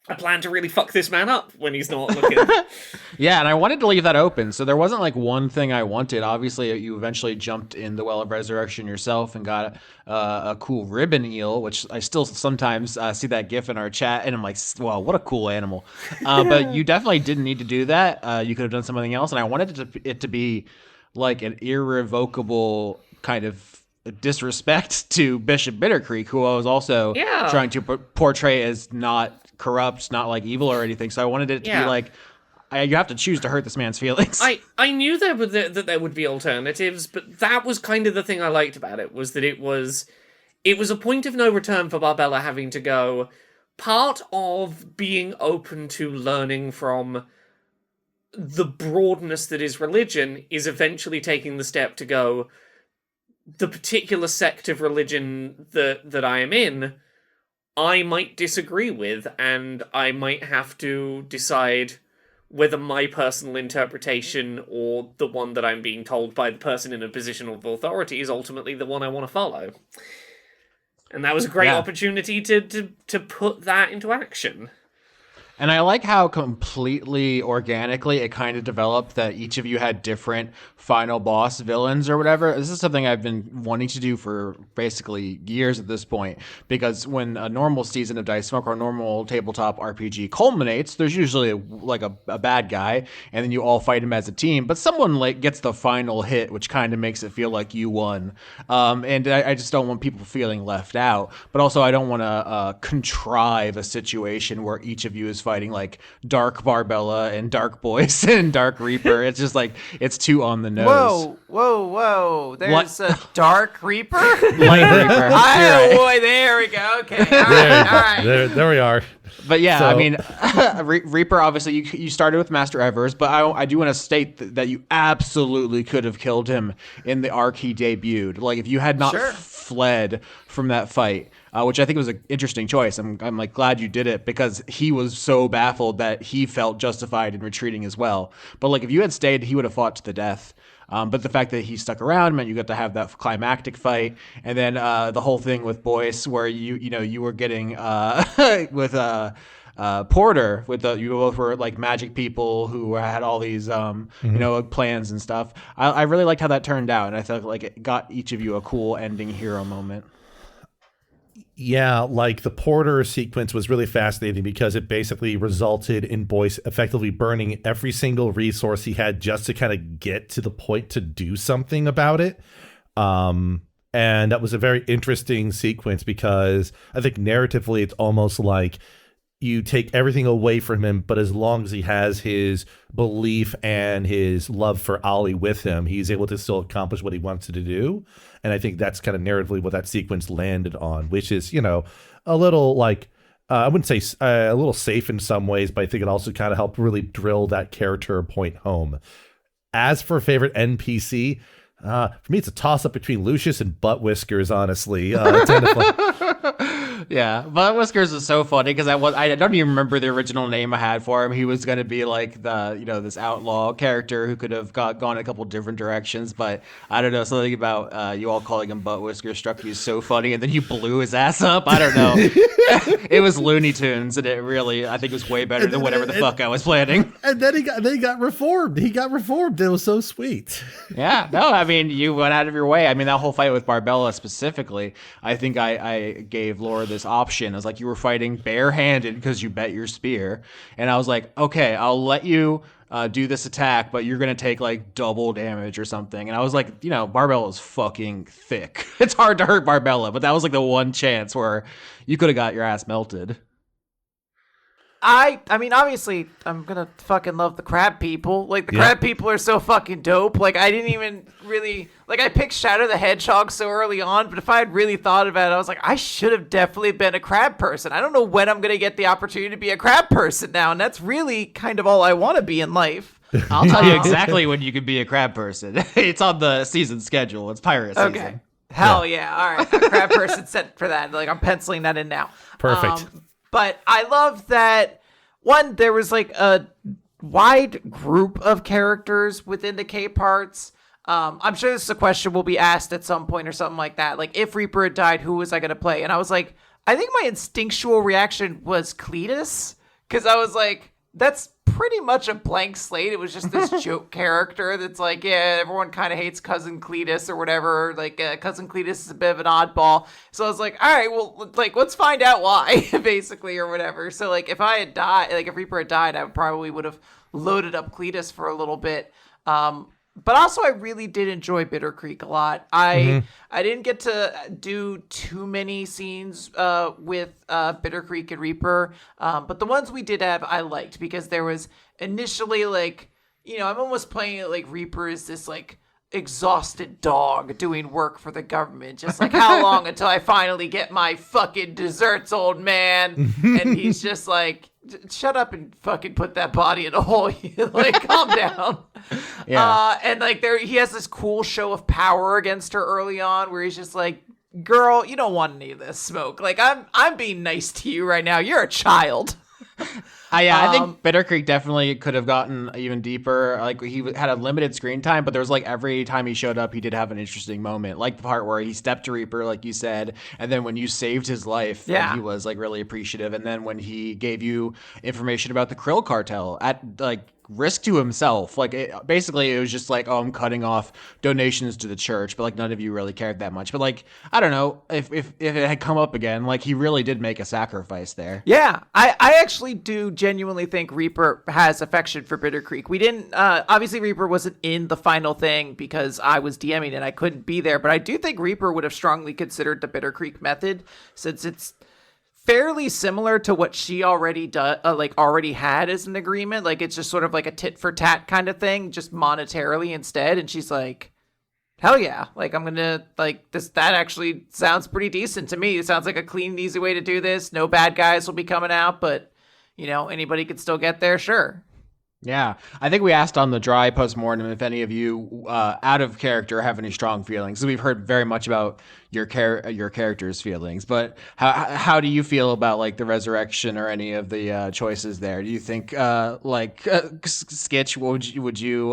a plan to really fuck this man up when he's not looking? Yeah, and I wanted to leave that open. So there wasn't like one thing I wanted. Obviously, you eventually jumped in the Well of Resurrection yourself and got a cool ribbon eel, which I still sometimes see that gif in our chat, and I'm like, well, what a cool animal. But you definitely didn't need to do that. You could have done something else, and I wanted it to be like an irrevocable kind of disrespect to Bishop Bittercreek, who I was also trying to portray as not corrupt, not like evil or anything. So I wanted it to be like, you have to choose to hurt this man's feelings. I knew that there would be alternatives, but that was kind of the thing I liked about it, was that it was a point of no return for Barbella having to go. Part of being open to learning from the broadness that is religion is eventually taking the step to go, the particular sect of religion that I am in, I might disagree with, and I might have to decide whether my personal interpretation or the one that I'm being told by the person in a position of authority is ultimately the one I want to follow. And that was a great opportunity to put that into action. And I like how completely organically it kind of developed that each of you had different final boss villains or whatever. This is something I've been wanting to do for basically years at this point, because when a normal season of Dice Smoke or a normal tabletop RPG culminates, there's usually a bad guy, and then you all fight him as a team, but someone like gets the final hit, which kind of makes it feel like you won. And I just don't want people feeling left out, but also I don't want to contrive a situation where each of you is fighting like Dark Barbella and Dark Boyce and Dark Reaper. It's just like it's too on the nose. Whoa. There's a Dark Reaper? Light Reaper. Oh, You're right. boy, there we go. Okay. All There, right. there we are. But yeah, So- I mean, Reaper, obviously, you started with Master Evers, but I do want to state that you absolutely could have killed him in the arc he debuted. Like, if you had not Sure. fled from that fight, which I think was an interesting choice. I'm like glad you did it because he was so baffled that he felt justified in retreating as well. But like, if you had stayed, he would have fought to the death. But the fact that he stuck around meant you got to have that climactic fight, and then the whole thing with Boyce, where you were getting with Porter, you both were like magic people who had all these plans and stuff. I really liked how that turned out, and I felt like it got each of you a cool ending hero moment. Yeah, like the Porter sequence was really fascinating because it basically resulted in Boyce effectively burning every single resource he had just to kind of get to the point to do something about it. And that was a very interesting sequence because I think narratively it's almost like you take everything away from him, but as long as he has his belief and his love for Ollie with him, he's able to still accomplish what he wants to do. And I think that's kind of narratively what that sequence landed on, which is, a little like, I wouldn't say a little safe in some ways, but I think it also kind of helped really drill that character point home. As for favorite NPC, for me, it's a toss up between Lucius and Butt Whiskers, honestly. Yeah, Butt Whiskers is so funny because I don't even remember the original name I had for him. He was going to be like this outlaw character who could have gone a couple different directions, but I don't know, something about you all calling him Butt Whiskers struck me as so funny, and then you blew his ass up. I don't know. It was Looney Tunes, and it really, I think, was way better than whatever the fuck I was planning. And then he got reformed. He got reformed. It was so sweet. Yeah, no, I mean, you went out of your way. I mean, that whole fight with Barbella specifically, I think I gave Laura this option. I was like, you were fighting barehanded because you bet your spear. And I was like, okay, I'll let you do this attack, but you're going to take like double damage or something. And I was like, Barbella's fucking thick. It's hard to hurt Barbella, but that was like the one chance where you could have got your ass melted. I mean, obviously, I'm gonna fucking love the crab people. Like, the crab people are so fucking dope. Like, I didn't even really... Like, I picked Shadow the Hedgehog so early on, but if I had really thought about it, I was like, I should have definitely been a crab person. I don't know when I'm gonna get the opportunity to be a crab person now, and that's really kind of all I want to be in life. I'll tell you exactly when you can be a crab person. It's on the season schedule. It's pirate season. Okay. Hell yeah. All right. A crab person set for that. Like, I'm penciling that in now. Perfect. But I love that, one, there was like a wide group of characters within the K-parts. I'm sure this is a question will be asked at some point or something like that. Like, if Reaper had died, who was I going to play? And I was like, I think my instinctual reaction was Cletus. Because I was like, that's pretty much a blank slate. It was just this joke character that's like, yeah, everyone kind of hates Cousin Cletus or whatever. Like, Cousin Cletus is a bit of an oddball. So I was like, all right, well, like, let's find out why, basically, or whatever. So, like, if I had died, like, if Reaper had died, I probably would have loaded up Cletus for a little bit. But also, I really did enjoy Bitter Creek a lot. I didn't get to do too many scenes with Bitter Creek and Reaper, but the ones we did have, I liked because there was initially like, I'm almost playing it like Reaper is this like exhausted dog doing work for the government, just like, how long until I finally get my fucking desserts, old man? And he's just like, shut up and fucking put that body in a hole. Like, calm down. Yeah. And like he has this cool show of power against her early on where he's just like, girl, you don't want any of this smoke. Like, I'm being nice to you right now. You're a child. I think Bitter Creek definitely could have gotten even deeper. Like, he had a limited screen time, but there was like every time he showed up, he did have an interesting moment. Like the part where he stepped to Reaper, like you said, and then when you saved his life, and he was like really appreciative. And then when he gave you information about the Krill cartel at like risk to himself, like basically it was just like, oh, I'm cutting off donations to the church, but like none of you really cared that much. But like, I don't know if it had come up again, like he really did make a sacrifice there. Yeah, I actually do genuinely think Reaper has affection for Bitter Creek. We didn't obviously Reaper wasn't in the final thing because I was DMing and I couldn't be there, but I do think Reaper would have strongly considered the Bitter Creek method, since it's fairly similar to what she already already had as an agreement. Like, it's just sort of like a tit for tat kind of thing, just monetarily instead. And she's like, hell yeah, like, I'm gonna, like, that actually sounds pretty decent to me. It sounds like a clean and easy way to do this. No bad guys will be coming out, but, you know, anybody could still get there, sure. Yeah, I think we asked on the dry post-mortem if any of you, out of character, have any strong feelings. So we've heard very much about your character's feelings, but how do you feel about, like, the resurrection or any of the choices there? Do you think, Skitch, would you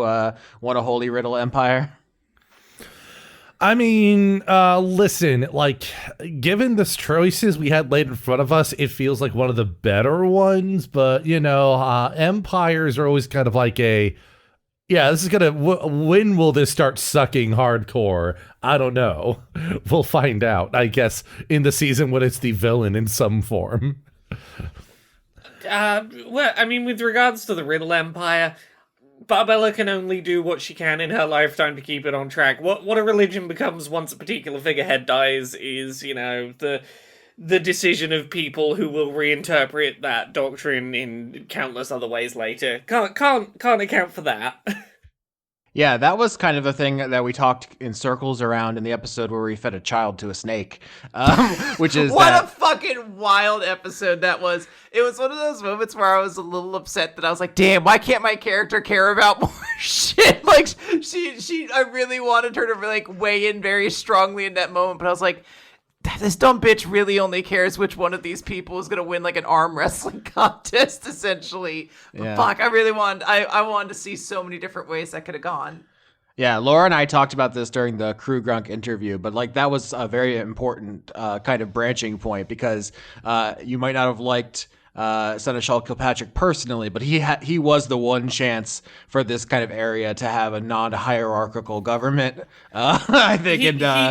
want a Holy Riddle Empire? I mean, listen, like, given the choices we had laid in front of us, it feels like one of the better ones. But, you know, empires are always kind of like this is going to, when will this start sucking hardcore? I don't know. We'll find out, I guess, in the season when it's the villain in some form. Well, I mean, with regards to the Riddle Empire, Barbella can only do what she can in her lifetime to keep it on track. What a religion becomes once a particular figurehead dies is, you know, the decision of people who will reinterpret that doctrine in countless other ways later. Can't account for that. Yeah, that was kind of a thing that we talked in circles around in the episode where we fed a child to a snake, which is a fucking wild episode that was. It was one of those moments where I was a little upset that I was like, damn, why can't my character care about more shit? Like, I really wanted her to, like, weigh in very strongly in that moment, but I was like, this dumb bitch really only cares which one of these people is going to win, like, an arm wrestling contest, essentially. But yeah. Fuck, I wanted to see so many different ways that could have gone. Yeah, Laura and I talked about this during the Crew Grunk interview, but, like, that was a very important kind of branching point because you might not have liked Seneschal Kilpatrick personally, but he was the one chance for this kind of area to have a non-hierarchical government. I think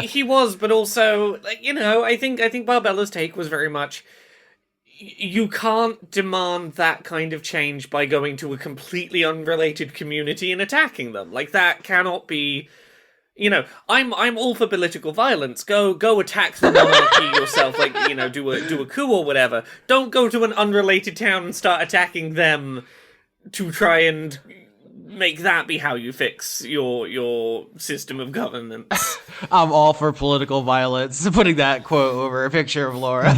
he was, but also, like, you know, I think Barbella's take was very much, you can't demand that kind of change by going to a completely unrelated community and attacking them. Like, that cannot be. You know, I'm all for political violence. Go attack the monarchy yourself, like, you know, do a coup or whatever. Don't go to an unrelated town and start attacking them to try and make that be how you fix your system of governance. I'm all for political violence. Putting that quote over a picture of Laura.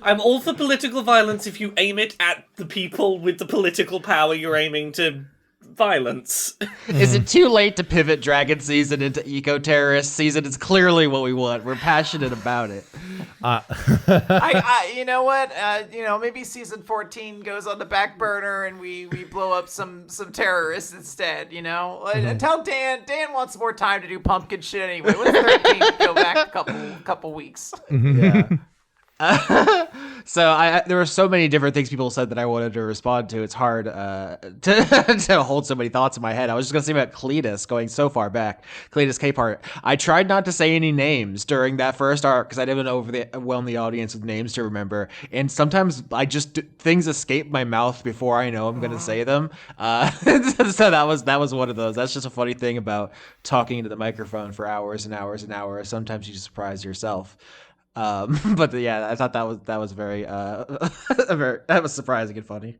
I'm all for political violence if you aim it at the people with the political power you're aiming to violence. Is it too late to pivot Dragon season into eco-terrorist season? It's clearly what we want. We're passionate about it. You know what? Maybe season 14 goes on the back burner and we blow up some terrorists instead, you know? Tell Dan wants more time to do pumpkin shit anyway. What's 13? Go back a couple weeks. Yeah. So there were so many different things people said that I wanted to respond to. It's hard to hold so many thoughts in my head. I was just going to say about Cletus going so far back. Cletus Capehart. I tried not to say any names during that first arc because I didn't overwhelm the audience with names to remember. And sometimes things escape my mouth before I know I'm going to say them. So that was one of those. That's just a funny thing about talking into the microphone for hours and hours and hours. Sometimes you surprise yourself. But yeah, I thought that was very that was surprising and funny.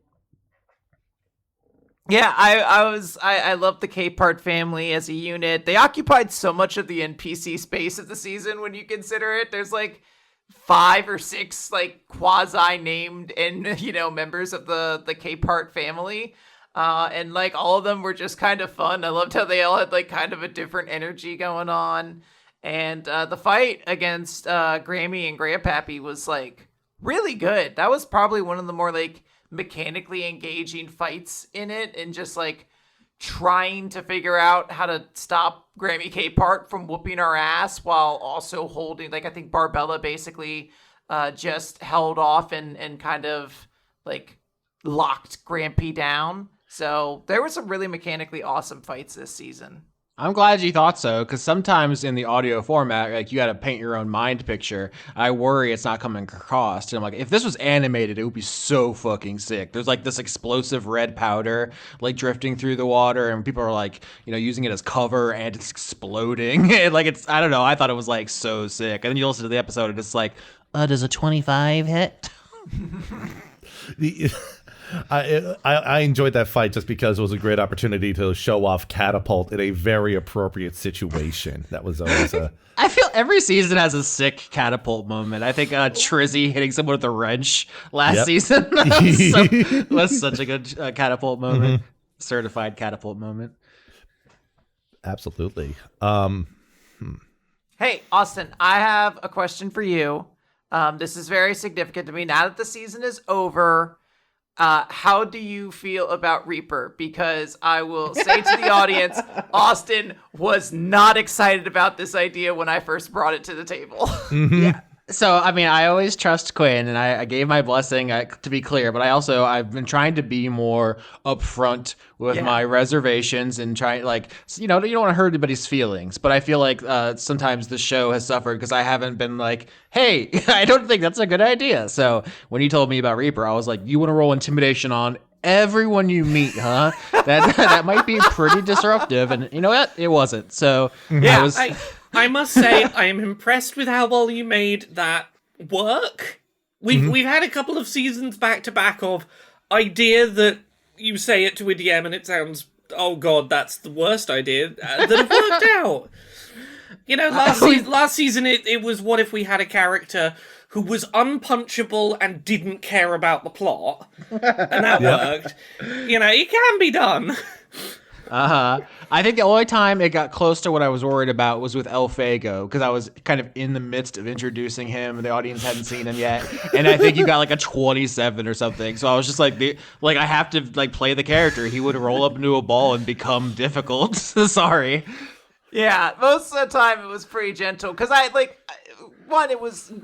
Yeah, I love the Capehart family as a unit. They occupied so much of the NPC space of the season when you consider it. There's like 5 or 6 like quasi-named and, you know, members of the Capehart family. And like all of them were just kind of fun. I loved how they all had like kind of a different energy going on. And the fight against Grammy and Grandpappy was like really good. That was probably one of the more like mechanically engaging fights in it, and just like trying to figure out how to stop Grammy Capehart from whooping our ass while also holding, like, I think Barbella basically just held off and kind of like locked Grampy down. So there were some really mechanically awesome fights this season. I'm glad you thought so, because sometimes in the audio format, like you got to paint your own mind picture. I worry it's not coming across. And I'm like, if this was animated, it would be so fucking sick. There's like this explosive red powder like drifting through the water, and people are like, using it as cover, and it's exploding. And, like I don't know. I thought it was like so sick. And then you listen to the episode, and it's like, does a 25 hit? I enjoyed that fight just because it was a great opportunity to show off Catapult in a very appropriate situation. That was always a... I feel every season has a sick Catapult moment. I think Trizzy hitting someone with a wrench last season was such a good Catapult moment. Certified Catapult moment. Absolutely. Hey, Austin, I have a question for you. This is very significant to me. Now that the season is over, how do you feel about Reaper? Because I will say to the audience, Austin was not excited about this idea when I first brought it to the table. Yeah. So, I mean, I always trust Quinn, and I gave my blessing, to be clear, but I've been trying to be more upfront with my reservations and trying, like, you don't want to hurt anybody's feelings, but I feel like sometimes the show has suffered because I haven't been like, hey, I don't think that's a good idea. So when you told me about Reaper, I was like, you want to roll intimidation on everyone you meet, huh? That might be pretty disruptive, and you know what? It wasn't. So I must say, I am impressed with how well you made that work. We've had a couple of seasons back to back of idea that you say it to a DM and it sounds, oh god, that's the worst idea, that have worked out. Last season it was, what if we had a character who was unpunchable and didn't care about the plot, and that worked. It can be done. I think the only time it got close to what I was worried about was with El Fago, because I was kind of in the midst of introducing him, and the audience hadn't seen him yet, and I think you got like a 27 or something. So I was just like, I have to like play the character. He would roll up into a ball and become difficult. Sorry. Yeah, most of the time it was pretty gentle, because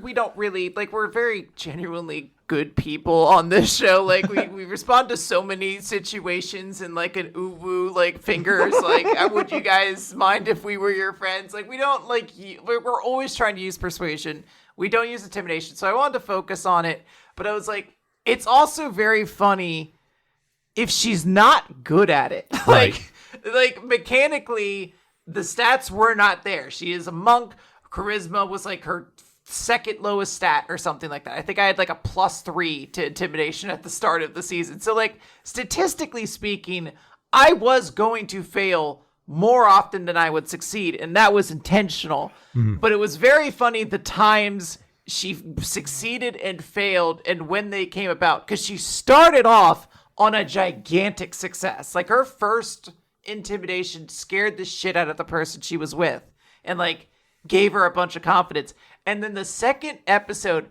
we don't really, we're very genuinely good people on this show. Like, we respond to so many situations in, like, an uwu, fingers. Would you guys mind if we were your friends? We don't, we're always trying to use persuasion. We don't use intimidation. So I wanted to focus on it. But I was like, it's also very funny if she's not good at it. Right. Mechanically, the stats were not there. She is a monk. Charisma was her second lowest stat or something like that. I think I had a +3 to intimidation at the start of the season. So statistically speaking, I was going to fail more often than I would succeed, and that was intentional. But it was very funny the times she succeeded and failed and when they came about, because she started off on a gigantic success. Her first intimidation scared the shit out of the person she was with and gave her a bunch of confidence. And then the second episode,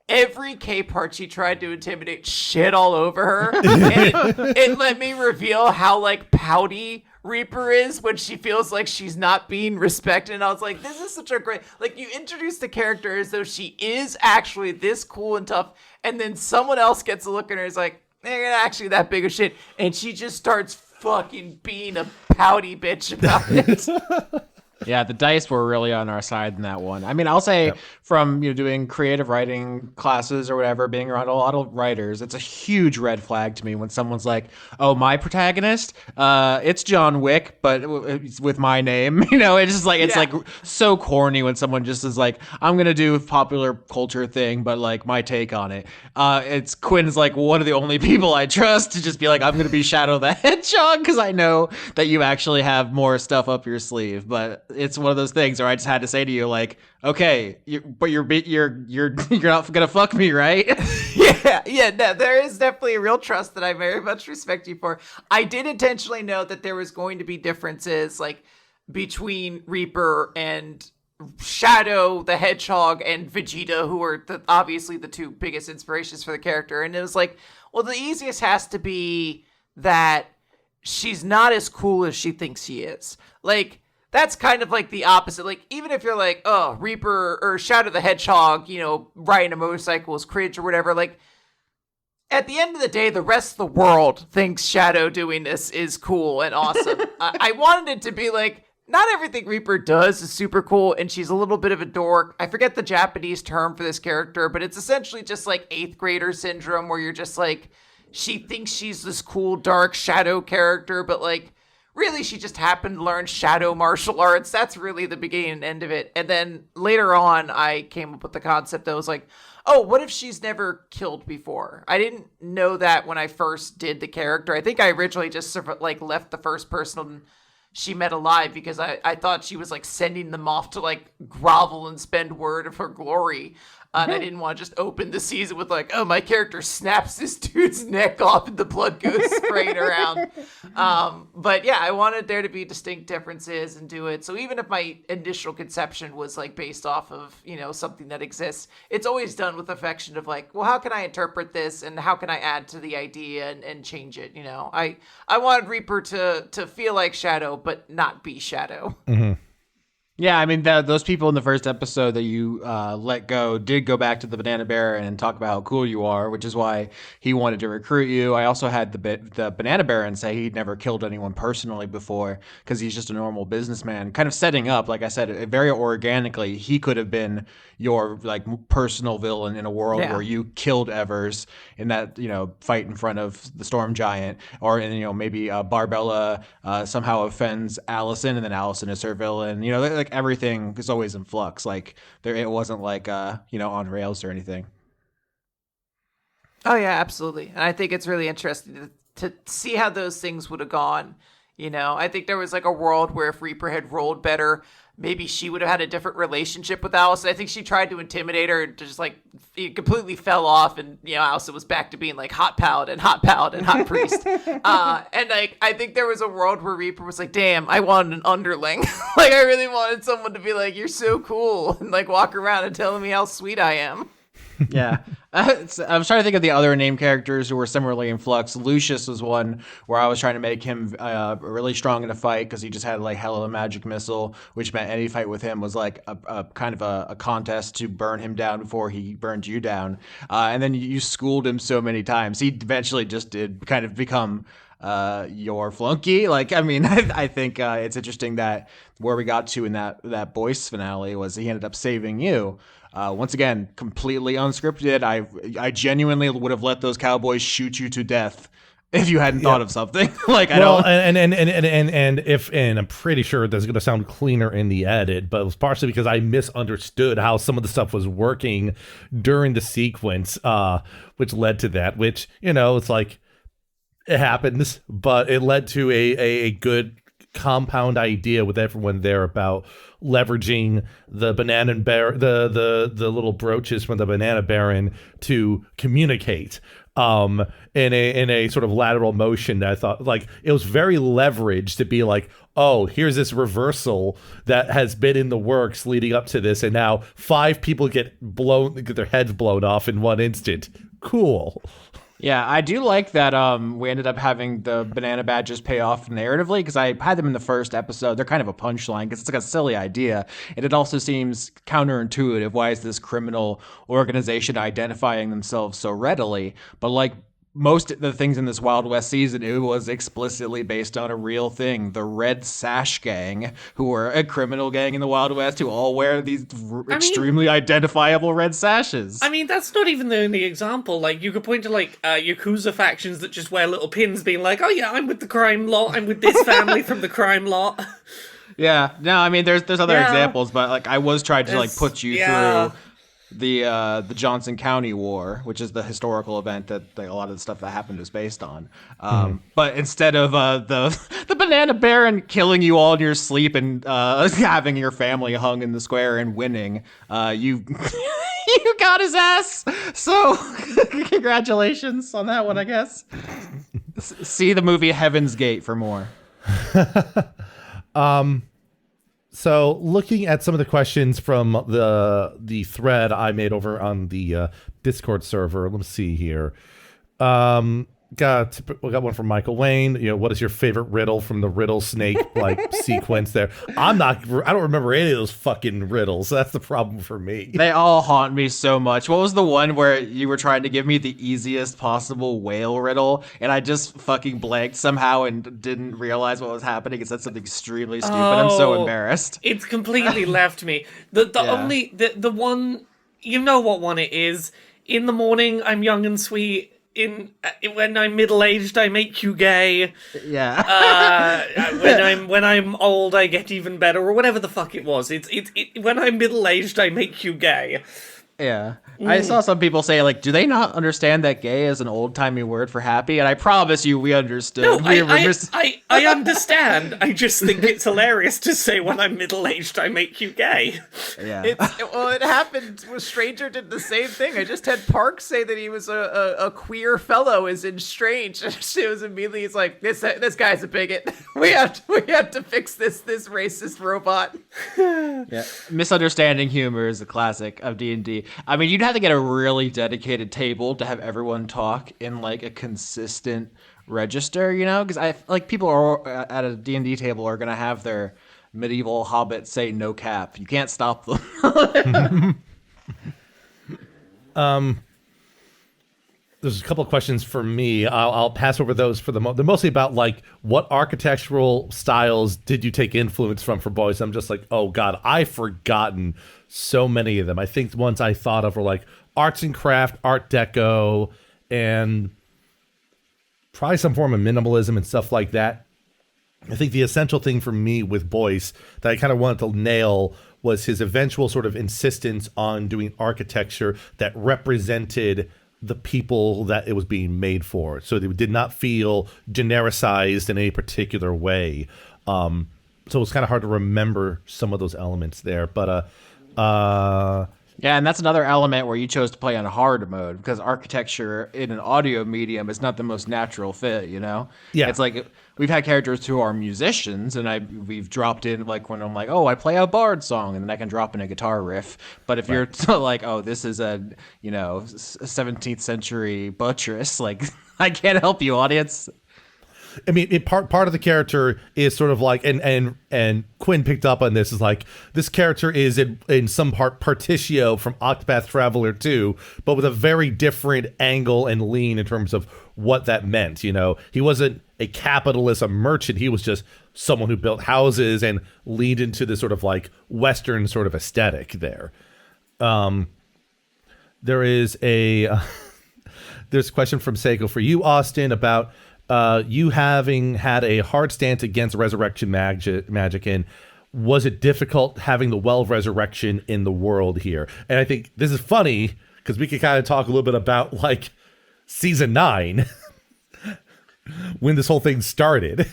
every K part she tried to intimidate shit all over her. And it let me reveal how pouty Reaper is when she feels like she's not being respected. And I was like, this is such a great, you introduce the character as though she is actually this cool and tough. And then someone else gets a look at her and is like, they're not actually that big of shit. And she just starts fucking being a pouty bitch about it. Yeah, the dice were really on our side in that one. I mean, I'll say from doing creative writing classes or whatever, being around a lot of writers, it's a huge red flag to me when someone's like, "Oh, my protagonist, it's John Wick, but it's with my name." It's just it's so corny when someone just is like, "I'm gonna do a popular culture thing, but my take on it." It's Quinn's one of the only people I trust to just be like, "I'm gonna be Shadow the Hedgehog," because I know that you actually have more stuff up your sleeve, but. It's one of those things where I just had to say to you, okay, but you're not gonna fuck me, right? Yeah. No, there is definitely a real trust that I very much respect you for. I did intentionally know that there was going to be differences, between Reaper and Shadow the Hedgehog and Vegeta, who are obviously the two biggest inspirations for the character. And it was well, the easiest has to be that she's not as cool as she thinks she is. That's kind of the opposite. Even if you're oh, Reaper or Shadow the Hedgehog, riding a motorcycle is cringe or whatever, at the end of the day, the rest of the world thinks Shadow doing this is cool and awesome. I wanted it to be not everything Reaper does is super cool, and she's a little bit of a dork. I forget the Japanese term for this character, but it's essentially just like 8th grader syndrome, where you're just like, she thinks she's this cool, dark shadow character, but like, really, she just happened to learn shadow martial arts. That's really the beginning and end of it. And then later on, I came up with the concept that was like, oh, what if she's never killed before? I didn't know that when I first did the character. I think I originally just sort of like left the first person she met alive because I thought she was like sending them off to like grovel and spend word of her glory. And I didn't want to just open the season with like, oh, my character snaps this dude's neck off and the blood goes spraying around. But yeah, I wanted there to be distinct differences and do it. So even if my initial conception was like based off of, you know, something that exists, it's always done with affection of like, well, how can I interpret this and how can I add to the idea and change it? You know, I wanted Reaper to feel like Shadow, but not be Shadow. Mm-hmm. Yeah, I mean, those people in the first episode that you let go did go back to the Banana Baron and talk about how cool you are, which is why he wanted to recruit you. I also had the Banana Baron say he'd never killed anyone personally before because he's just a normal businessman, kind of setting up, like I said, very organically, he could have been your like personal villain in a world where you killed Evers in that, you know, fight in front of the Storm Giant, or you know, maybe Barbella somehow offends Allison and then Allison is her villain. You know, like everything is always in flux. Like it wasn't like you know, on rails or anything. Oh yeah, absolutely. And I think it's really interesting to see how those things would have gone. You know, I think there was like a world where if Reaper had rolled better, maybe she would have had a different relationship with Allison. I think she tried to intimidate her and just like it completely fell off. And, you know, Allison was back to being like hot paladin, hot priest. And like, I think there was a world where Reaper was like, damn, I wanted an underling. Like I really wanted someone to be like, you're so cool. And like walk around and telling me how sweet I am. Yeah. I was trying to think of the other named characters who were similarly in flux. Lucius was one where I was trying to make him really strong in a fight because he just had like hell of a magic missile, which meant any fight with him was like a kind of a contest to burn him down before he burned you down. And then you schooled him so many times. He eventually just did kind of become your flunky. Like, I mean, I think it's interesting that where we got to in that Boyce finale was he ended up saving you. Once again, completely unscripted. I genuinely would have let those cowboys shoot you to death if you hadn't thought of something. Like, I don't. And I'm pretty sure that's going to sound cleaner in the edit, but it was partially because I misunderstood how some of the stuff was working during the sequence, which led to that. Which, you know, it's like it happens, but it led to a good compound idea with everyone there about leveraging the banana bear, the little brooches from the Banana Baron to communicate in a sort of lateral motion. That I thought like it was very leveraged to be like, oh, here's this reversal that has been in the works leading up to this, and now 5 people get their heads blown off in one instant. Cool. Yeah, I do like that we ended up having the banana badges pay off narratively because I had them in the first episode. They're kind of a punchline because it's like a silly idea. And it also seems counterintuitive. Why is this criminal organization identifying themselves so readily? But like most of the things in this Wild West season, it was explicitly based on a real thing. The Red Sash Gang, who were a criminal gang in the Wild West who all wear these extremely identifiable red sashes. I mean, that's not even the only example. Like, you could point to, like, Yakuza factions that just wear little pins being like, oh yeah, I'm with the crime lot, I'm with this family from the crime lot. Yeah, no, I mean, there's other examples, but, like, I was trying to, like, put you through the Johnson County War, which is the historical event that a lot of the stuff that happened is based on. But instead of the Banana Baron killing you all in your sleep and having your family hung in the square and winning, you you got his ass. So congratulations on that one, I guess. See the movie Heaven's Gate for more. So looking at some of the questions from the thread I made over on the Discord server, let's see here. we got one from Michael Wayne. What is your favorite riddle from the riddle snake sequence there? I don't remember any of those fucking riddles. That's the problem for me. They all haunt me so much. What was the one where you were trying to give me the easiest possible whale riddle, and I just fucking blanked somehow and didn't realize what was happening and said something extremely stupid? I'm so embarrassed. It's completely left me. The one, you know what one it is. In the morning, I'm young and sweet. When I'm middle-aged, I make you gay. Yeah. When I'm old, I get even better, or whatever the fuck it was. When I'm middle-aged, I make you gay. Yeah. I saw some people say, like, do they not understand that gay is an old-timey word for happy? And I promise you, we understood. No, I understand. I just think it's hilarious to say when I'm middle-aged, I make you gay. Yeah. It happened with Stranger did the same thing. I just had Park say that he was a queer fellow as in Strange. And she was immediately, he's like, this guy's a bigot. We have to fix this racist robot. Yeah. Misunderstanding humor is a classic of D&D. I mean, you'd have to get a really dedicated table to have everyone talk in like a consistent register, because I like people are at a D&D table are going to have their medieval hobbit say no cap. You can't stop them. There's a couple of questions for me. I'll pass over those for they're mostly about like what architectural styles did you take influence from for boys. I'm just like, oh god, I've forgotten so many of them. I think the ones I thought of were like arts and craft, Art Deco, and probably some form of minimalism and stuff like that. I think the essential thing for me with Boyce that I kind of wanted to nail was his eventual sort of insistence on doing architecture that represented the people that it was being made for. So it did not feel genericized in any particular way. So it's kind of hard to remember some of those elements there. But Yeah, and that's another element where you chose to play on hard mode because architecture in an audio medium is not the most natural fit, Yeah. It's like we've had characters who are musicians and we've dropped in like when I'm like, oh, I play a bard song and then I can drop in a guitar riff. But if you're like, oh, this is a, 17th century buttress, like I can't help you, audience. I mean, part of the character is sort of like, and Quinn picked up on this, is like, this character is in some part Particio from Octopath Traveler 2, but with a very different angle and lean in terms of what that meant, He wasn't a capitalist, a merchant, he was just someone who built houses and leaned into this sort of like Western sort of aesthetic there. There is there's a question from Seiko for you, Austin, about you having had a hard stance against resurrection magic, and was it difficult having the well of resurrection in the world here? And I think this is funny because we could kind of talk a little bit about like season 9 when this whole thing started.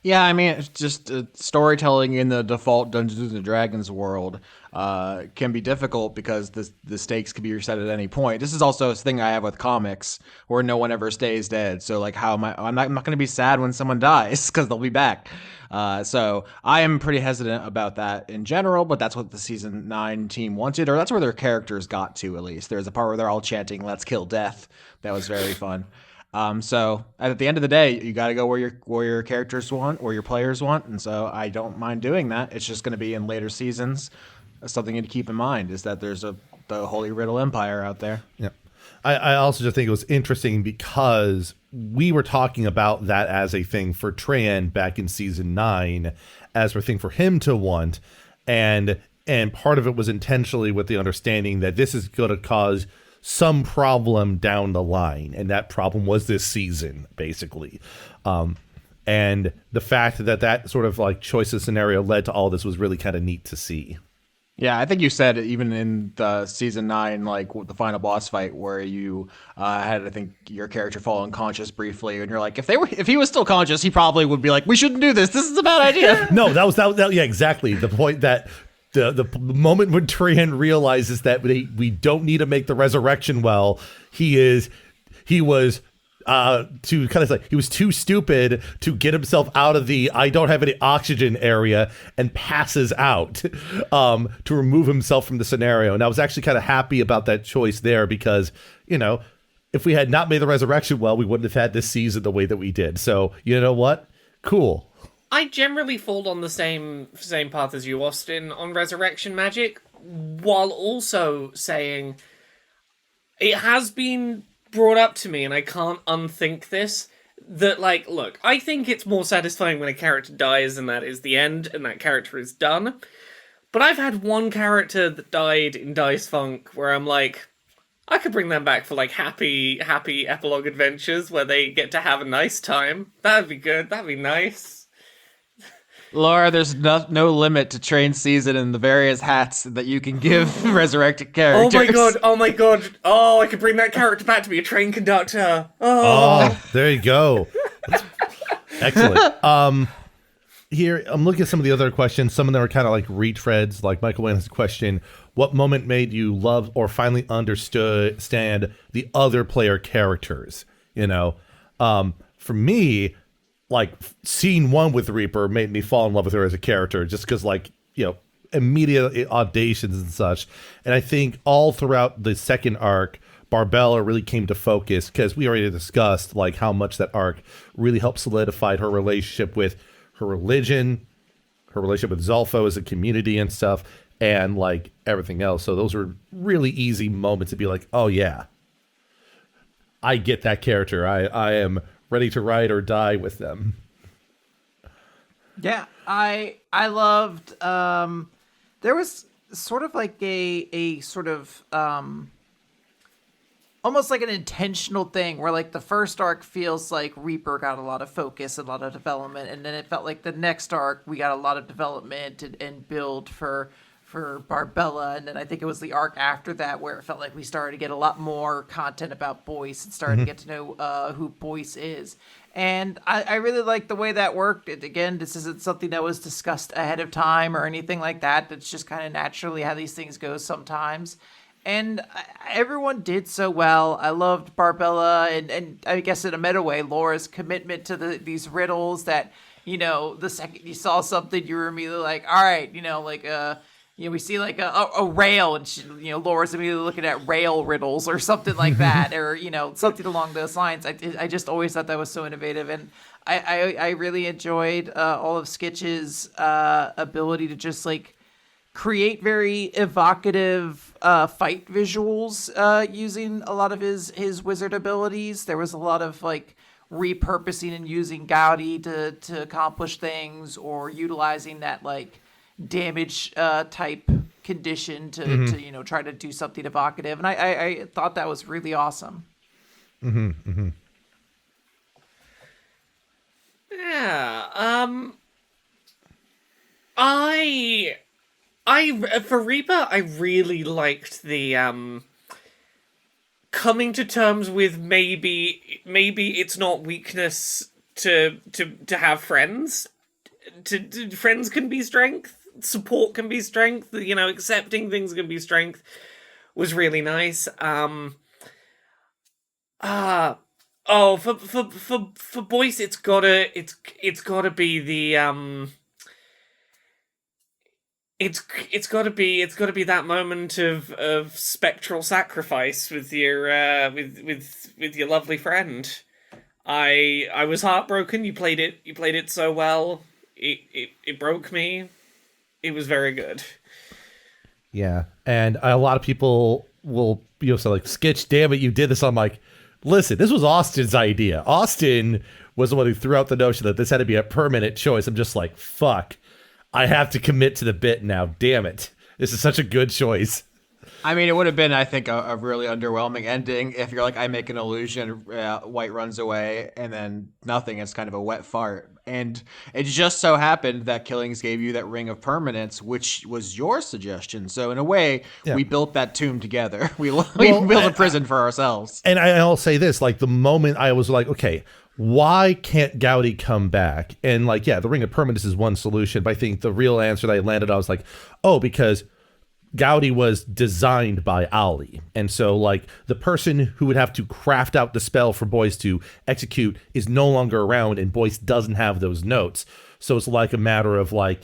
Yeah, I mean, it's just storytelling in the default Dungeons and Dragons world can be difficult because the stakes can be reset at any point. This is also a thing I have with comics where no one ever stays dead. So like, I'm not going to be sad when someone dies because they'll be back. So I am pretty hesitant about that in general, but that's what the season 9 team wanted, or that's where their characters got to, at least. There's a part where they're all chanting, "Let's kill death." That was very fun. So at the end of the day, you got to go where your characters want, or your players want, and so I don't mind doing that. It's just going to be in later seasons. Something to keep in mind is that there's the Holy Riddle Empire out there. Yeah, I also just think it was interesting because we were talking about that as a thing for Tran back in season 9, as a thing for him to want, and part of it was intentionally with the understanding that this is going to cause some problem down the line, and that problem was this season, basically. And the fact that sort of like choice of scenario led to all this was really kind of neat to see. Yeah, I think you said even in the season 9, like the final boss fight, where you had, I think, your character fall unconscious briefly, and you're like, if he was still conscious, he probably would be like, we shouldn't do this. This is a bad idea. No, that was yeah, exactly the point that. The moment when Trian realizes that we don't need to make the resurrection well, he was to kind of like, he was too stupid to get himself out of the I don't have any oxygen area and passes out to remove himself from the scenario. And I was actually kind of happy about that choice there because, if we had not made the resurrection well, we wouldn't have had this season the way that we did. So you know what? Cool. I generally fall on the same path as you, Austin, on resurrection magic, while also saying it has been brought up to me, and I can't unthink this, that, like, look, I think it's more satisfying when a character dies and that is the end, and that character is done. But I've had one character that died in Dice Funk where I'm like, I could bring them back for, like, happy epilogue adventures where they get to have a nice time. That'd be good. That'd be nice. Laura, there's no limit to train season and the various hats that you can give resurrected characters. Oh my god. Oh, I could bring that character back to be a train conductor. Oh, there you go. Excellent. Here, I'm looking at some of the other questions. Some of them are kind of like retreads. Like Michael Wayne's question, what moment made you love or finally understand the other player characters? You know, for me, like scene 1 with Reaper made me fall in love with her as a character just because, like, you know, immediate audations and such. And I think all throughout the second arc, Barbella really came to focus because we already discussed like how much that arc really helped solidify her relationship with her religion, her relationship with Zolfo as a community and stuff, and like everything else. So those were really easy moments to be like, oh yeah, I get that character. I am ready to ride or die with them. Yeah, I loved. There was sort of like a sort of almost like an intentional thing where like the first arc feels like Reaper got a lot of focus, a lot of development, and then it felt like the next arc we got a lot of development and build for Barbella, and then I think it was the arc after that where it felt like we started to get a lot more content about Boyce and started to get to know who Boyce is. And I really like the way that worked. Again, this isn't something that was discussed ahead of time or anything like that. That's just kind of naturally how these things go sometimes. And everyone did so well. I loved Barbella and I guess in a meta way, Laura's commitment to these riddles that, you know, the second you saw something, you were immediately like, all right, you know, like, you know, we see like a rail and, you know, Laura's immediately looking at rail riddles or something like that, or, you know, something along those lines. I just always thought that was so innovative. And I really enjoyed all of Skitch's ability to just like create very evocative fight visuals using a lot of his wizard abilities. There was a lot of like repurposing and using Gaudi to accomplish things, or utilizing that like damage type condition to you know, try to do something evocative, and I thought that was really awesome. Yeah. I for Reaper, I really liked the coming to terms with maybe it's not weakness to have friends. Friends can be strength. Support can be strength. You know, accepting things can be strength was really nice. For Boyce, it's gotta be the it's gotta be that moment of spectral sacrifice with your with your lovely friend. I was heartbroken. You played it so well. It broke me. It was very good. Yeah, and a lot of people will, you know, say like, Skitch, damn it, you did this. I'm like, listen, this was Austin's idea. Austin was the one who threw out the notion that this had to be a permanent choice. I'm just like, fuck, I have to commit to the bit now. Damn it, this is such a good choice. I mean, it would have been, I think, a really underwhelming ending if you're like, I make an illusion, White runs away, and then nothing. It's kind of a wet fart. And it just so happened that Killings gave you that ring of permanence, which was your suggestion. So in a way, we built that tomb together. We built a prison for ourselves. And I'll say this, like the moment I was like, okay, why can't Gaudi come back? And like, yeah, the ring of permanence is one solution. But I think the real answer that I landed on was like, oh, because Gaudi was designed by Ali. And so like the person who would have to craft out the spell for Boyce to execute is no longer around, and Boyce doesn't have those notes. So it's like a matter of like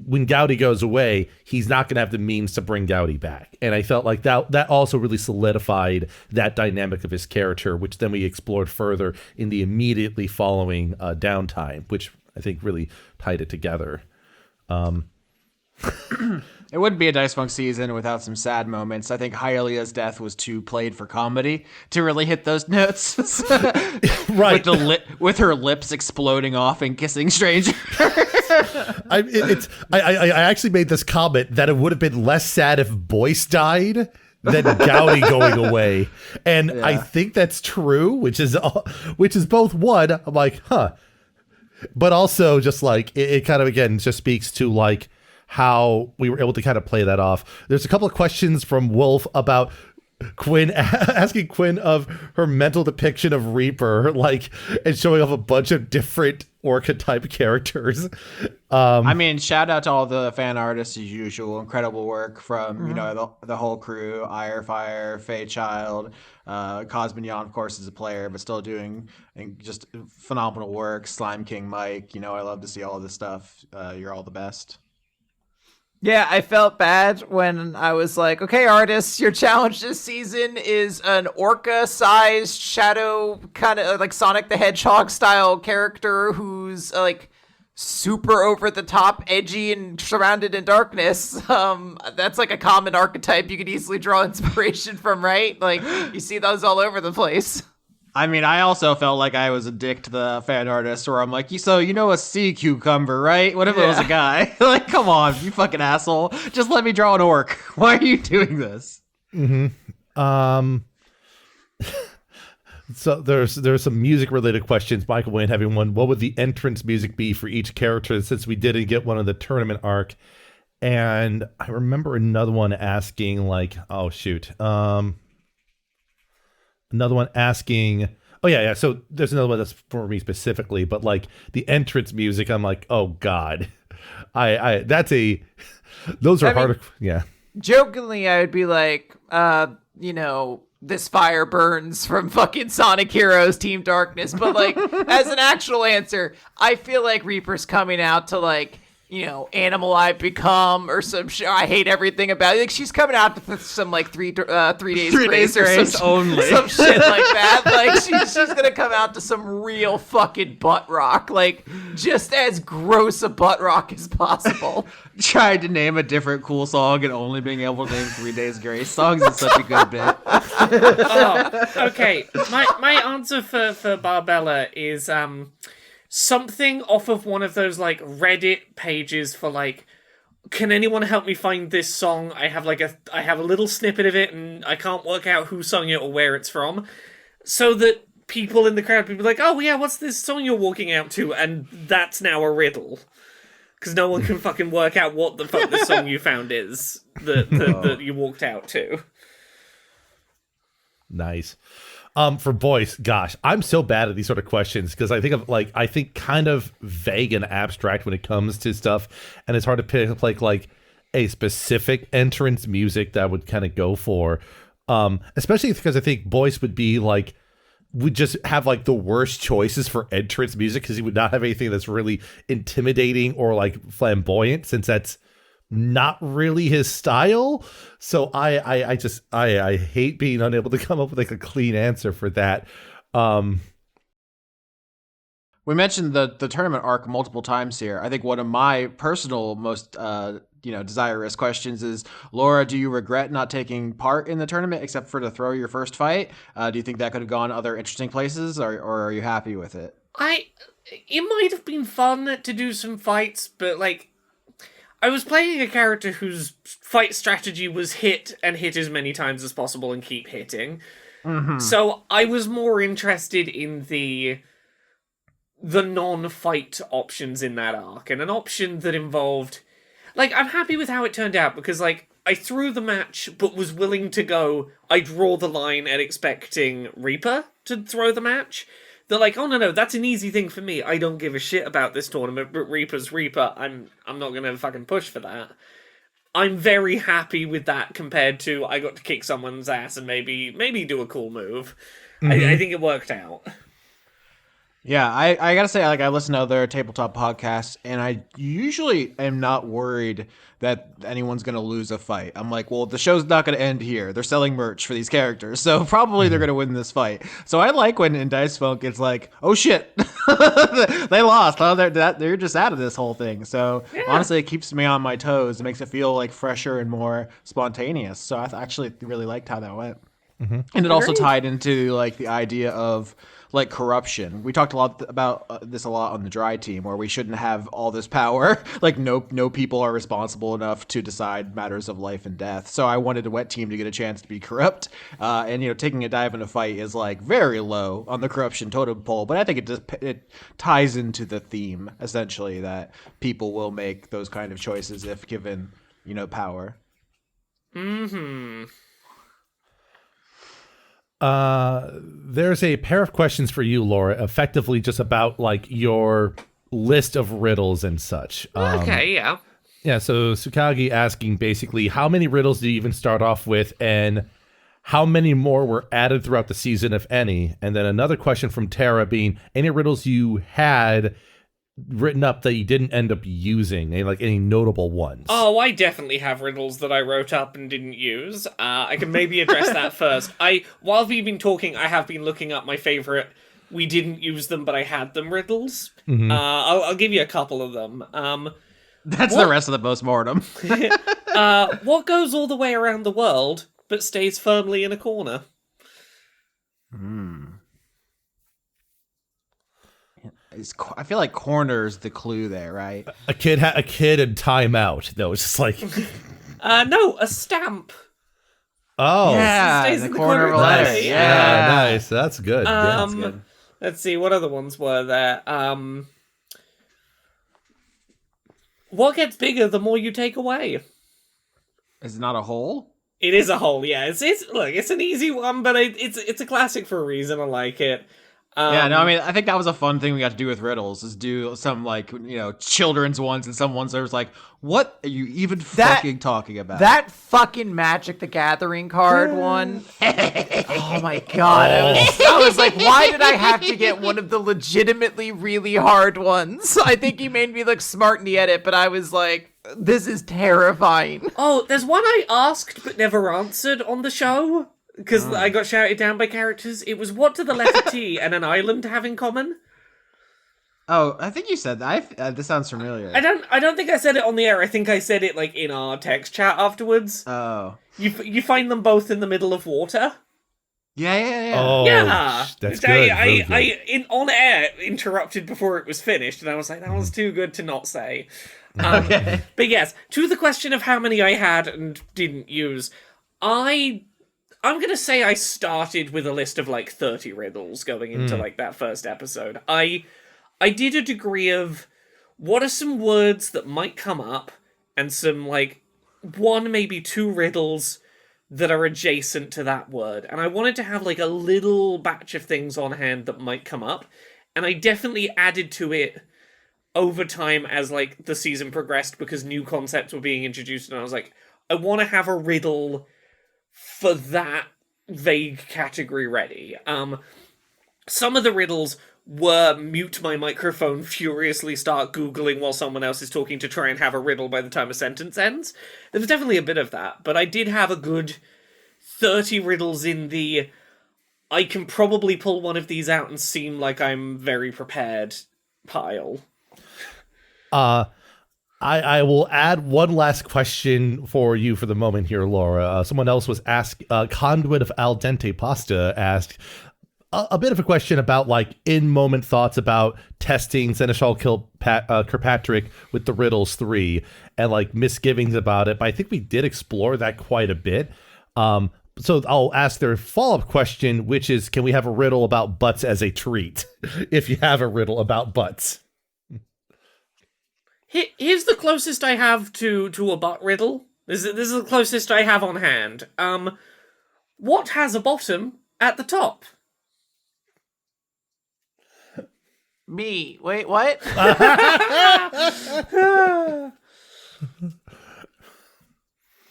when Gowdy goes away, he's not going to have the means to bring Gowdy back. And I felt like that also really solidified that dynamic of his character, which then we explored further in the immediately following downtime, which I think really tied it together. It wouldn't be a Dice Funk season without some sad moments. I think Hylia's death was too played for comedy to really hit those notes. Right. With her lips exploding off and kissing strangers. I actually made this comment that it would have been less sad if Boyce died than Gowdy going away. And Yeah. I think that's true, which is both one, I'm like, huh. But also just like, it kind of, again, just speaks to like, how we were able to kind of play that off. There's a couple of questions from Wolf about Quinn, asking Quinn of her mental depiction of Reaper, like, and showing off a bunch of different Orca type characters. I mean, shout out to all the fan artists as usual. Incredible work from, the whole crew, Irefire, Fayechild, Cosmignon, of course, is a player, but still doing just phenomenal work. Slime King Mike, I love to see all of this stuff. You're all the best. Yeah, I felt bad when I was like, okay, artists, your challenge this season is an orca-sized shadow, kind of like Sonic the Hedgehog style character who's like super over the top, edgy, and surrounded in darkness. That's like a common archetype you could easily draw inspiration from, right? Like, you see those all over the place. I mean, I also felt like I was a dick to the fan artist where I'm like, so you know a sea cucumber, right? What if it was a guy? Like, come on, you fucking asshole. Just let me draw an orc. Why are you doing this? Mm-hmm. So there's some music related questions. Michael Wayne having one. What would the entrance music be for each character since we didn't get one of the tournament arc? And I remember another one asking like, oh shoot. Another one asking, oh yeah. So there's another one that's for me specifically, but like the entrance music, I'm like, oh God, those are hard. Yeah. Jokingly, I would be like, this fire burns from fucking Sonic Heroes Team Darkness. But like, as an actual answer, I feel like Reaper's coming out to like, Animal I've Become or some shit. I hate everything about it. Like, she's coming out to some like 3 days grace only. Some shit like that. Like, she's gonna come out to some real fucking butt rock. Like, just as gross a butt rock as possible. Tried to name a different cool song and only being able to name 3 Days Grace songs is such a good bit. Okay. My answer for Barbella is something off of one of those like Reddit pages for like, can anyone help me find this song? I have a little snippet of it and I can't work out who sung it or where it's from. So that people in the crowd would be like, oh yeah, what's this song you're walking out to? And that's now a riddle. Because no one can fucking work out what the fuck the song you found is that you walked out to. Nice. For Boyce, gosh, I'm so bad at these sort of questions because I think kind of vague and abstract when it comes to stuff, and it's hard to pick up like a specific entrance music that I would kind of go for. Especially because I think Boyce would just have like the worst choices for entrance music because he would not have anything that's really intimidating or like flamboyant, since that's not really his style. So I hate being unable to come up with like a clean answer for that. We mentioned the tournament arc multiple times here. I think one of my personal most desirous questions is, Laura, do you regret not taking part in the tournament except for to throw your first fight? Do you think that could have gone other interesting places, or are you happy with it? It might have been fun to do some fights, but like, I was playing a character whose fight strategy was hit and hit as many times as possible and keep hitting. Mm-hmm. So I was more interested in the non-fight options in that arc, and an option that involved... Like, I'm happy with how it turned out, because, like, I threw the match, but was willing to go, I draw the line at expecting Reaper to throw the match. They're like, oh no, that's an easy thing for me. I don't give a shit about this tournament, but Reaper's Reaper. I'm not gonna fucking push for that. I'm very happy with that compared to I got to kick someone's ass and maybe do a cool move. Mm-hmm. I think it worked out. Yeah, I gotta say, like, I listen to other tabletop podcasts, and I usually am not worried that anyone's gonna lose a fight. I'm like, well, the show's not gonna end here. They're selling merch for these characters, so probably they're gonna win this fight. So I like when in Dice Funk it's like, oh shit, they lost. Oh, they're just out of this whole thing. So honestly, it keeps me on my toes. It makes it feel like fresher and more spontaneous. So I actually really liked how that went. And it also tied into like the idea of like corruption. We talked a lot about this a lot on the Dry Team, where we shouldn't have all this power. Like no people are responsible enough to decide matters of life and death. So I wanted a Wet Team to get a chance to be corrupt. And taking a dive in a fight is like very low on the corruption totem pole. But I think it ties into the theme essentially that people will make those kind of choices if given power. Mm-hmm. There's a pair of questions for you, Laura, effectively just about like your list of riddles and such. Okay, yeah. Yeah, so Tsukagi asking basically how many riddles do you even start off with, and how many more were added throughout the season, if any? And then another question from Tara being any riddles you had written up that you didn't end up using, any notable ones? Oh, I definitely have riddles that I wrote up and didn't use. I can maybe address that first. While we've been talking, I have been looking up my favorite we didn't use them but I had them riddles. Mm-hmm. I'll give you a couple of them. That's the rest of the Post-Mortem. What goes all the way around the world but stays firmly in a corner? I feel like corner's the clue there, right? A kid in timeout, though. It's just like No, a stamp. oh Yeah, Stays the in the corner of a corner. letter. Nice. Yeah. nice. That's good. That's good. Let's see, what other ones were there? What gets bigger the more you take away? Is it not a hole? It is a hole, yeah. It's an easy one, but it's a classic for a reason. I like it. Yeah, no, I mean, I think that was a fun thing we got to do with riddles, is do some, children's ones, and some ones that was like, what are you even fucking talking about? That fucking Magic the Gathering card one. Oh my god. I was like, why did I have to get one of the legitimately really hard ones? I think he made me look smart in the edit, but I was like, this is terrifying. Oh, there's one I asked but never answered on the show, because I got shouted down by characters. It was, what do the letter T and an island have in common? Oh, I think you said that. This sounds familiar. I don't think I said it on the air. I think I said it in our text chat afterwards. Oh. You find them both in the middle of water. Yeah. Oh, Yeah, that's good. Really good. I on air interrupted before it was finished, and I was like, that was too good to not say. Okay. But yes, to the question of how many I had and didn't use, I'm gonna say I started with a list of 30 riddles going into that first episode. I did a degree of what are some words that might come up, and some one, maybe two riddles that are adjacent to that word. And I wanted to have a little batch of things on hand that might come up. And I definitely added to it over time as the season progressed, because new concepts were being introduced, and I was like, I want to have a riddle for that vague category ready. Some of the riddles were mute my microphone, furiously start Googling while someone else is talking to try and have a riddle by the time a sentence ends. There was definitely a bit of that, but I did have a good 30 riddles in the I can probably pull one of these out and seem like I'm very prepared pile. I will add one last question for you for the moment here, Laura. Someone else was asked, Conduit of Al Dente Pasta asked a bit of a question about in-moment thoughts about testing Seneschal Kirkpatrick with the Riddles 3 and misgivings about it. But I think we did explore that quite a bit. So I'll ask their follow-up question, which is, can we have a riddle about butts as a treat? If you have a riddle about butts. Here's the closest I have to a butt riddle. This is the closest I have on hand. What has a bottom at the top? Me. Wait, what?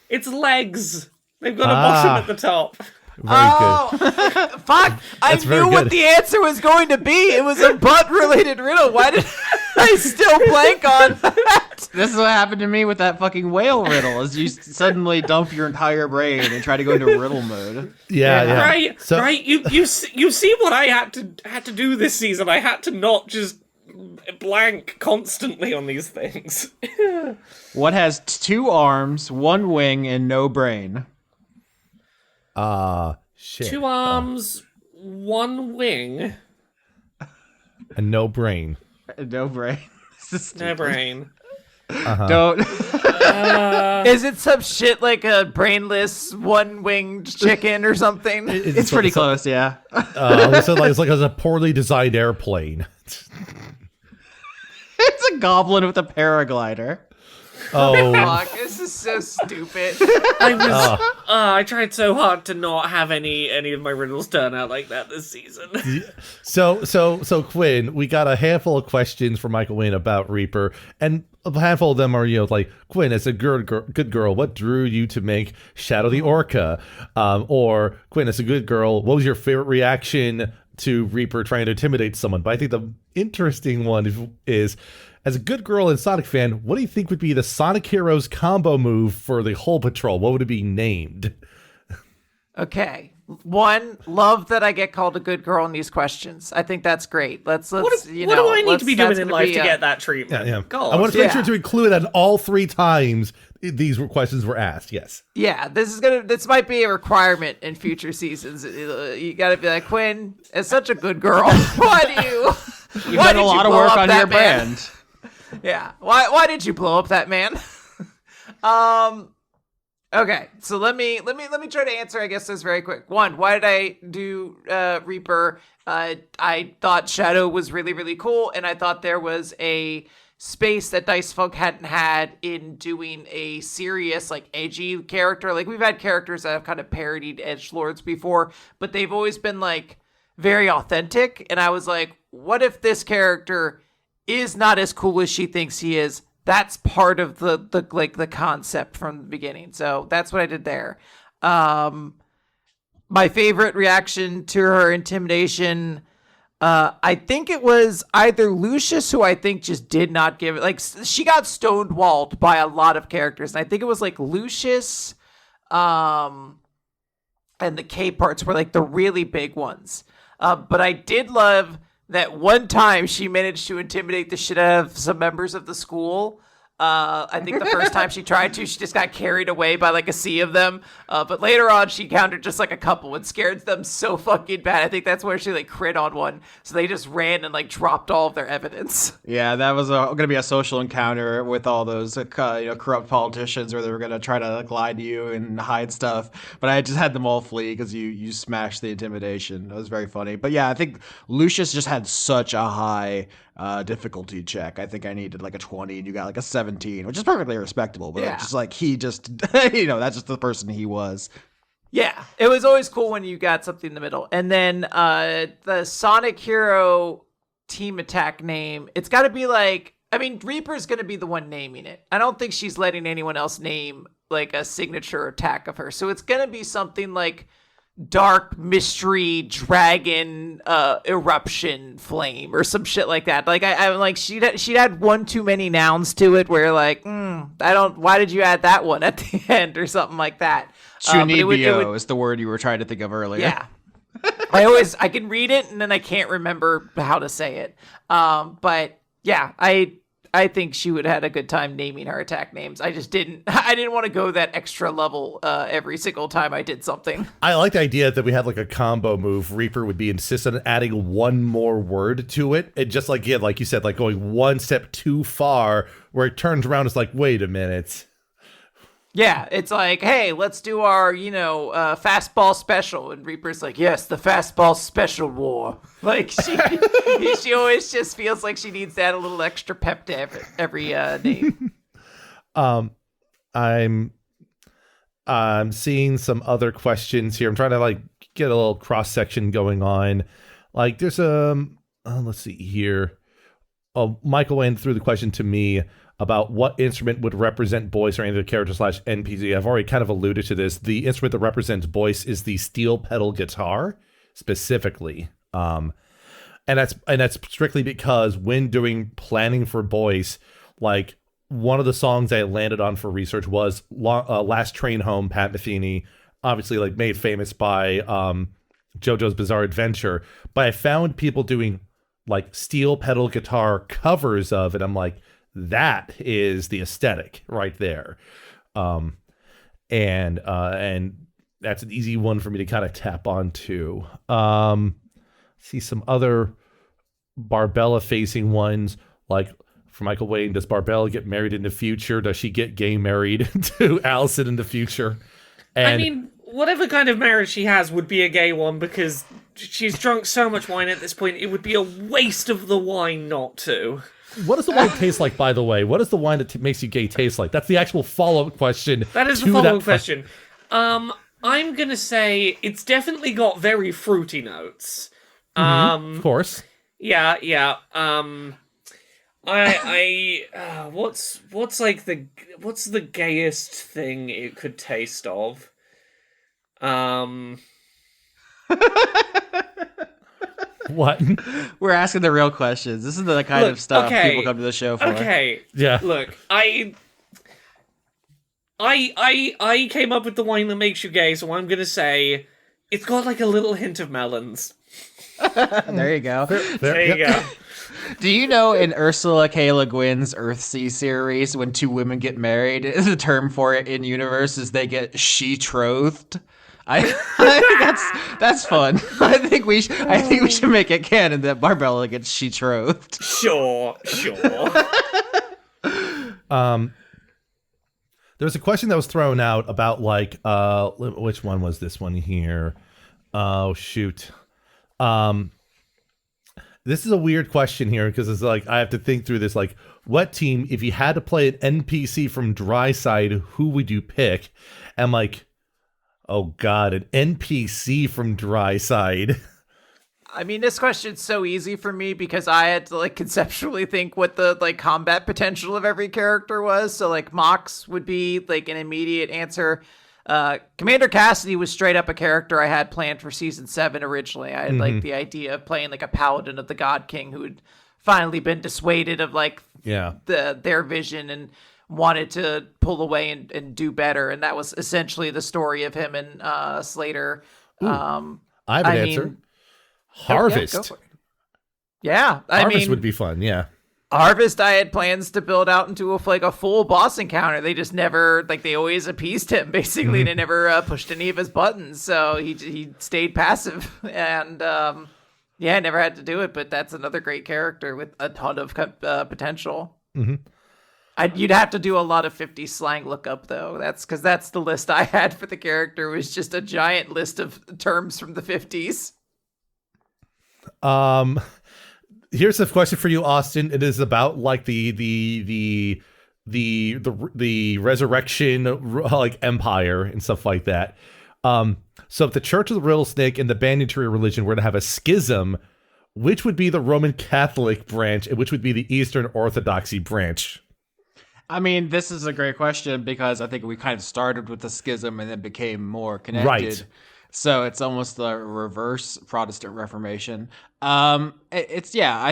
It's legs. They've got a bottom at the top. Very good. Fuck! I That's very knew what good. the answer was going to be. It was a butt-related riddle. Why did I still blank on that? This is what happened to me with that fucking whale riddle. Is you suddenly dump your entire brain and try to go into riddle mode. Yeah. Right, So, right. You see what I had to do this season. I had to not just blank constantly on these things. What has 2 arms, 1 wing, and no brain? shit. 2 arms, 1 wing, And no brain. No brain. This is no stupid. brain. Don't. Is it some shit like a brainless, one-winged chicken or something? It's pretty close, yeah. So it's like a poorly designed airplane. It's a goblin with a paraglider. Oh, Fuck, this is so stupid. I tried so hard to not have any of my riddles turn out like that this season. so Quinn, we got a handful of questions from Michael Wayne about Reaper, and a handful of them are, like, Quinn, as a good girl, what drew you to make Shadow the Orca? Or Quinn, as a good girl, what was your favorite reaction to Reaper trying to intimidate someone? But I think the interesting one is, as a good girl and Sonic fan, what do you think would be the Sonic Heroes combo move for the whole patrol? What would it be named? Okay. One, love that I get called a good girl in these questions. I think that's great. Let's What do I need to be doing in life to get that treatment? Yeah. God. I want to make sure Yeah. to include that all 3 times these questions were asked. Yes. Yeah, this might be a requirement in future seasons. You gotta be like, Quinn, as such a good girl, why do you... You've done a lot of work on your brand. Yeah. Why did you blow up that man? Okay, so let me try to answer, I guess, this very quick. One, why did I do Reaper? I thought Shadow was really, really cool, and I thought there was a space that Dice Funk hadn't had in doing a serious, like, edgy character. Like, we've had characters that have kind of parodied edgelords before, but they've always been, like, very authentic. And I was like, what if this character is not as cool as she thinks he is? That's part of the concept from the beginning. So that's what I did there. My favorite reaction to her intimidation, I think it was either Lucius, who I think just did not give it, like, she got stonewalled by a lot of characters, and I think it was like Lucius, and the K parts were like the really big ones. But I did love that one time she managed to intimidate the shit out of some members of the school. I think the first time she tried to, she just got carried away by like a sea of them. But later on, she countered just like a couple and scared them so fucking bad. I think that's where she like crit on one. So they just ran and like dropped all of their evidence. Yeah, that was going to be a social encounter with all those corrupt politicians where they were going to try to lie to you and hide stuff. But I just had them all flee because you smashed the intimidation. It was very funny. But yeah, I think Lucius just had such a high difficulty check. I think I needed like a 20 and you got like a 17, which is perfectly respectable. But Yeah. just like he just, that's just the person he was. Yeah, it was always cool when you got something in the middle. And then the Sonic Hero team attack name, it's got to be like, I mean, Reaper's going to be the one naming it. I don't think she's letting anyone else name like a signature attack of her. So it's going to be something like Dark Mystery Dragon Eruption Flame or some shit like that. Like I'm like she'd had one too many nouns to it where like why did you add that one at the end or something like that. Chunibyo is the word you were trying to think of earlier. Yeah. I can read it and then I can't remember how to say it. But yeah, I think she would have had a good time naming her attack names. I didn't want to go that extra level every single time I did something. I like the idea that we had like a combo move. Reaper would be insistent on adding one more word to it. And just like, yeah, like you said, like going one step too far where it turns around. It's like, wait a minute. Yeah, it's like, hey, let's do our, fastball special. And Reaper's like, yes, the fastball special war. Like, she always just feels like she needs to add a little extra pep to every name. I'm seeing some other questions here. I'm trying to like get a little cross section going on. Like there's let's see here. Michael went through the question to me. about what instrument would represent Boyce or any of the character slash NPC. I've already kind of alluded to this. The instrument that represents Boyce is the steel pedal guitar, specifically. And that's strictly because when doing planning for Boyce, like one of the songs I landed on for research was Last Train Home, Pat Metheny, obviously like made famous by JoJo's Bizarre Adventure. But I found people doing like steel pedal guitar covers of it. I'm like, that is the aesthetic right there. And that's an easy one for me to kind of tap onto. See some other Barbella facing ones, like for Michael Wayne, does Barbella get married in the future? Does she get gay married to Allison in the future? And I mean, whatever kind of marriage she has would be a gay one, because she's drunk so much wine at this point, it would be a waste of the wine not to. what does the wine taste like, by the way? What does the wine that makes you gay taste like? That's the actual follow-up question. That is the follow-up question. I'm going to say it's definitely got very fruity notes. Of course. Yeah. What's the gayest thing it could taste of? What? We're asking the real questions. This is the kind of stuff people come to the show for. Okay. Yeah. Look, I came up with the wine that makes you gay, so I'm gonna say it's got like a little hint of melons. There you go. There you go. Do you know in Ursula K. Le Guin's Earthsea series, when two women get married, the term for it in universe is they get she-trothed? I think that's fun. I think we should make it canon that Barbella gets she-trothed. Sure. There was a question that was thrown out about like which one was this one here? Oh shoot. This is a weird question here because it's like I have to think through this. Like, what team, if you had to play an NPC from Dry Side, who would you pick? And like, oh god, an NPC from Dry Side. I mean, this question's so easy for me because I had to like conceptually think what the like combat potential of every character was. So like Mox would be like an immediate answer. Commander Cassidy was straight up a character I had planned for season 7 originally. I had like the idea of playing like a paladin of the God King who had finally been dissuaded of like their vision and wanted to pull away and do better. And that was essentially the story of him and Slater. I have an answer. Harvest. Yeah, go for it. Yeah, Harvest would be fun. Yeah. Harvest, I had plans to build out into a full boss encounter. They just never, like, they always appeased him, basically, and they never pushed any of his buttons. So he stayed passive, and I never had to do it. But that's another great character with a ton of potential. You'd have to do a lot of 50s slang lookup, though. That's because that's the list I had for the character, was just a giant list of terms from the 50s. Here's a question for you, Austin. It is about like the resurrection, like empire and stuff like that. So if the Church of the Rattlesnake and the Banyan Tree religion were to have a schism, which would be the Roman Catholic branch and which would be the Eastern Orthodoxy branch? I mean, this is a great question because I think we kind of started with the schism and then became more connected. Right. So it's almost the reverse Protestant Reformation. I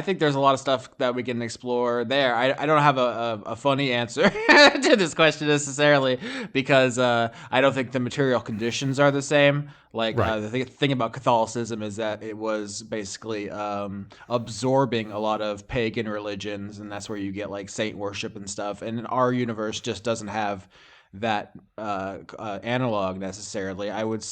think there's a lot of stuff that we can explore there. I don't have a funny answer to this question necessarily because I don't think the material conditions are the same. Like the thing about Catholicism is that it was basically absorbing a lot of pagan religions, and that's where you get like saint worship and stuff. And our universe just doesn't have that analog necessarily. I would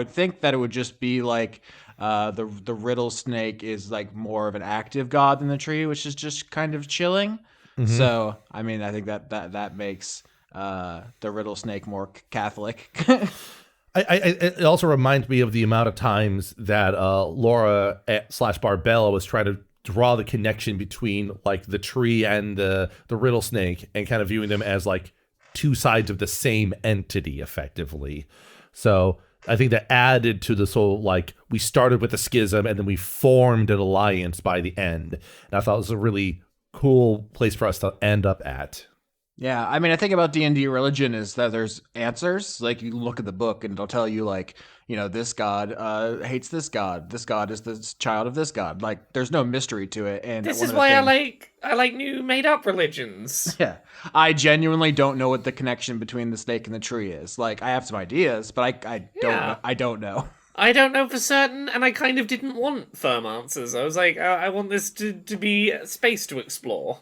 think that it would just be like the Rattlesnake is like more of an active god than the tree, which is just kind of chilling. So I mean, I think that makes the Rattlesnake more Catholic. It also reminds me of the amount of times that Laura / Barbella was trying to draw the connection between like the tree and the Rattlesnake and kind of viewing them as like two sides of the same entity effectively. So I think that added to this whole, like, we started with a schism and then we formed an alliance by the end. And I thought it was a really cool place for us to end up at. Yeah, I mean, I think about D&D religion is that there's answers. Like, you look at the book and it'll tell you, like, this god hates this god is the child of this god. Like, there's no mystery to it. And This one is of the why things, I like new made up religions. yeah, I genuinely don't know what the connection between the snake and the tree is. Like, I have some ideas, but I don't Yeah. know. I don't know. I don't know for certain, and I kind of didn't want firm answers. I was like, I want this to be space to explore.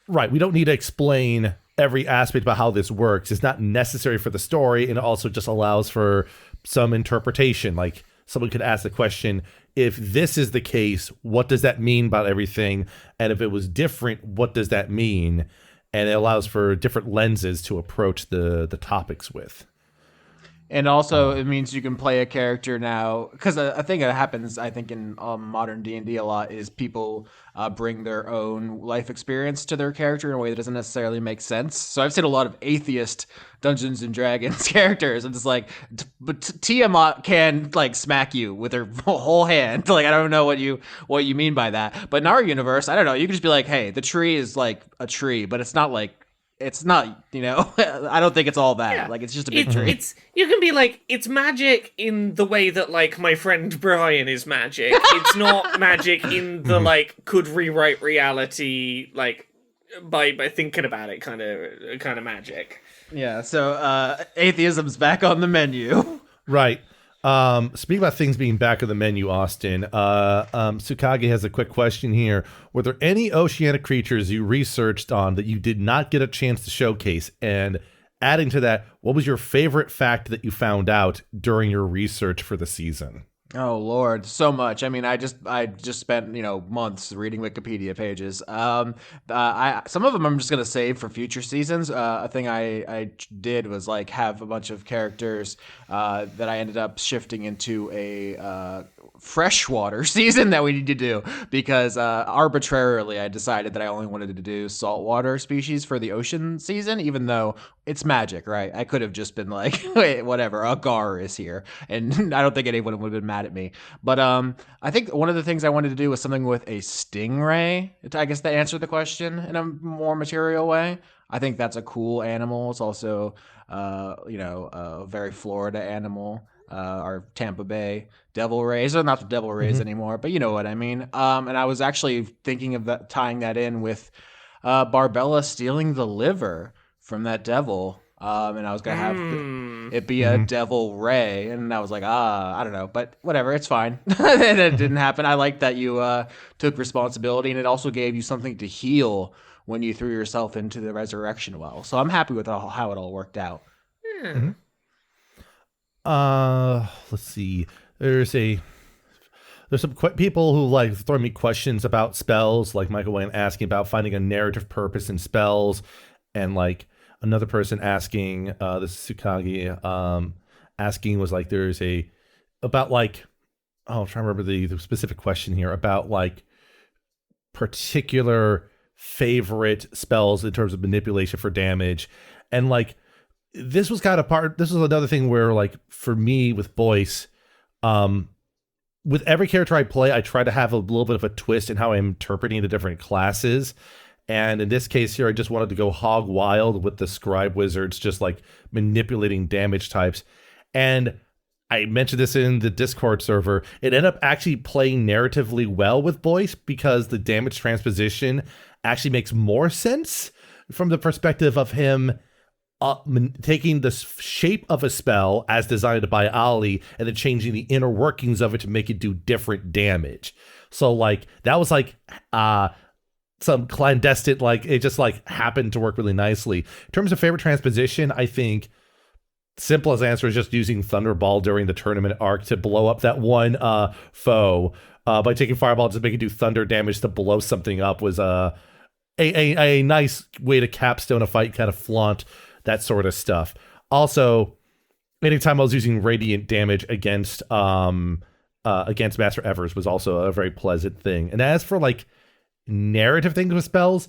Right. We don't need to explain every aspect about how this works. It's not necessary for the story, and it also just allows for some interpretation. Like, someone could ask the question, if this is the case, what does that mean about everything? And if it was different, what does that mean? And it allows for different lenses to approach the topics with. And also, it means you can play a character now, because I think it happens, I think, in modern D&D a lot, is people bring their own life experience to their character in a way that doesn't necessarily make sense. So I've seen a lot of atheist Dungeons and Dragons characters, and it's like, but Tiamat can, like, smack you with her whole hand. Like, I don't know what you mean by that. But in our universe, I don't know, you can just be like, hey, the tree is like a tree, but it's not like, it's not, I don't think it's all that. Yeah. Like, it's just a big tree. You can be like, it's magic in the way that, like, my friend Brian is magic. It's not magic in the, like, could rewrite reality, like, by thinking about it kind of magic. Yeah, so atheism's back on the menu. Right. Speaking about things being back on the menu, Austin, Tsukage has a quick question here. Were there any oceanic creatures you researched on that you did not get a chance to showcase? And adding to that, what was your favorite fact that you found out during your research for the season? Oh Lord, so much. I mean, I just spent months reading Wikipedia pages. Some of them I'm just gonna save for future seasons. A thing I did was like have a bunch of characters that I ended up shifting into a freshwater season that we need to do because arbitrarily I decided that I only wanted to do saltwater species for the ocean season, even though it's magic, right? I could have just been like, wait, whatever, a gar is here, and I don't think anyone would have been mad at me. But I think one of the things I wanted to do was something with a stingray. I guess to answer the question in a more material way. I think that's a cool animal. It's also, a very Florida animal. Our Tampa Bay Devil Rays. They're not the Devil Rays anymore, but you know what I mean. And I was actually thinking of that, tying that in with Barbella stealing the liver from that devil. And I was going to have it be a Devil Ray. And I was like, I don't know, but whatever, it's fine. And it didn't happen. I like that you took responsibility, and it also gave you something to heal when you threw yourself into the resurrection well. So I'm happy with how it all worked out. Yeah. Let's see. There's some people who like throw me questions about spells, like Michael Wayne asking about finding a narrative purpose in spells, and like another person asking, this is Tsukage, asking was like there's about like, I'm trying to remember the specific question here about like particular favorite spells in terms of manipulation for damage, and like. This was another thing where, like, for me with Boyce, with every character I play, I try to have a little bit of a twist in how I'm interpreting the different classes. And in this case here, I just wanted to go hog wild with the scribe wizards, just like manipulating damage types. And I mentioned this in the Discord server. It ended up actually playing narratively well with Boyce because the damage transposition actually makes more sense from the perspective of him taking the shape of a spell as designed by Ali and then changing the inner workings of it to make it do different damage. So like that was like some clandestine, like it just like happened to work really nicely. In terms of favorite transposition, I think simplest answer is just using Thunderball during the tournament arc to blow up that one foe by taking Fireball to make it do thunder damage to blow something up was a nice way to capstone a fight, kind of flaunt that sort of stuff. Also, anytime I was using radiant damage against Master Evers was also a very pleasant thing. And as for like narrative things with spells,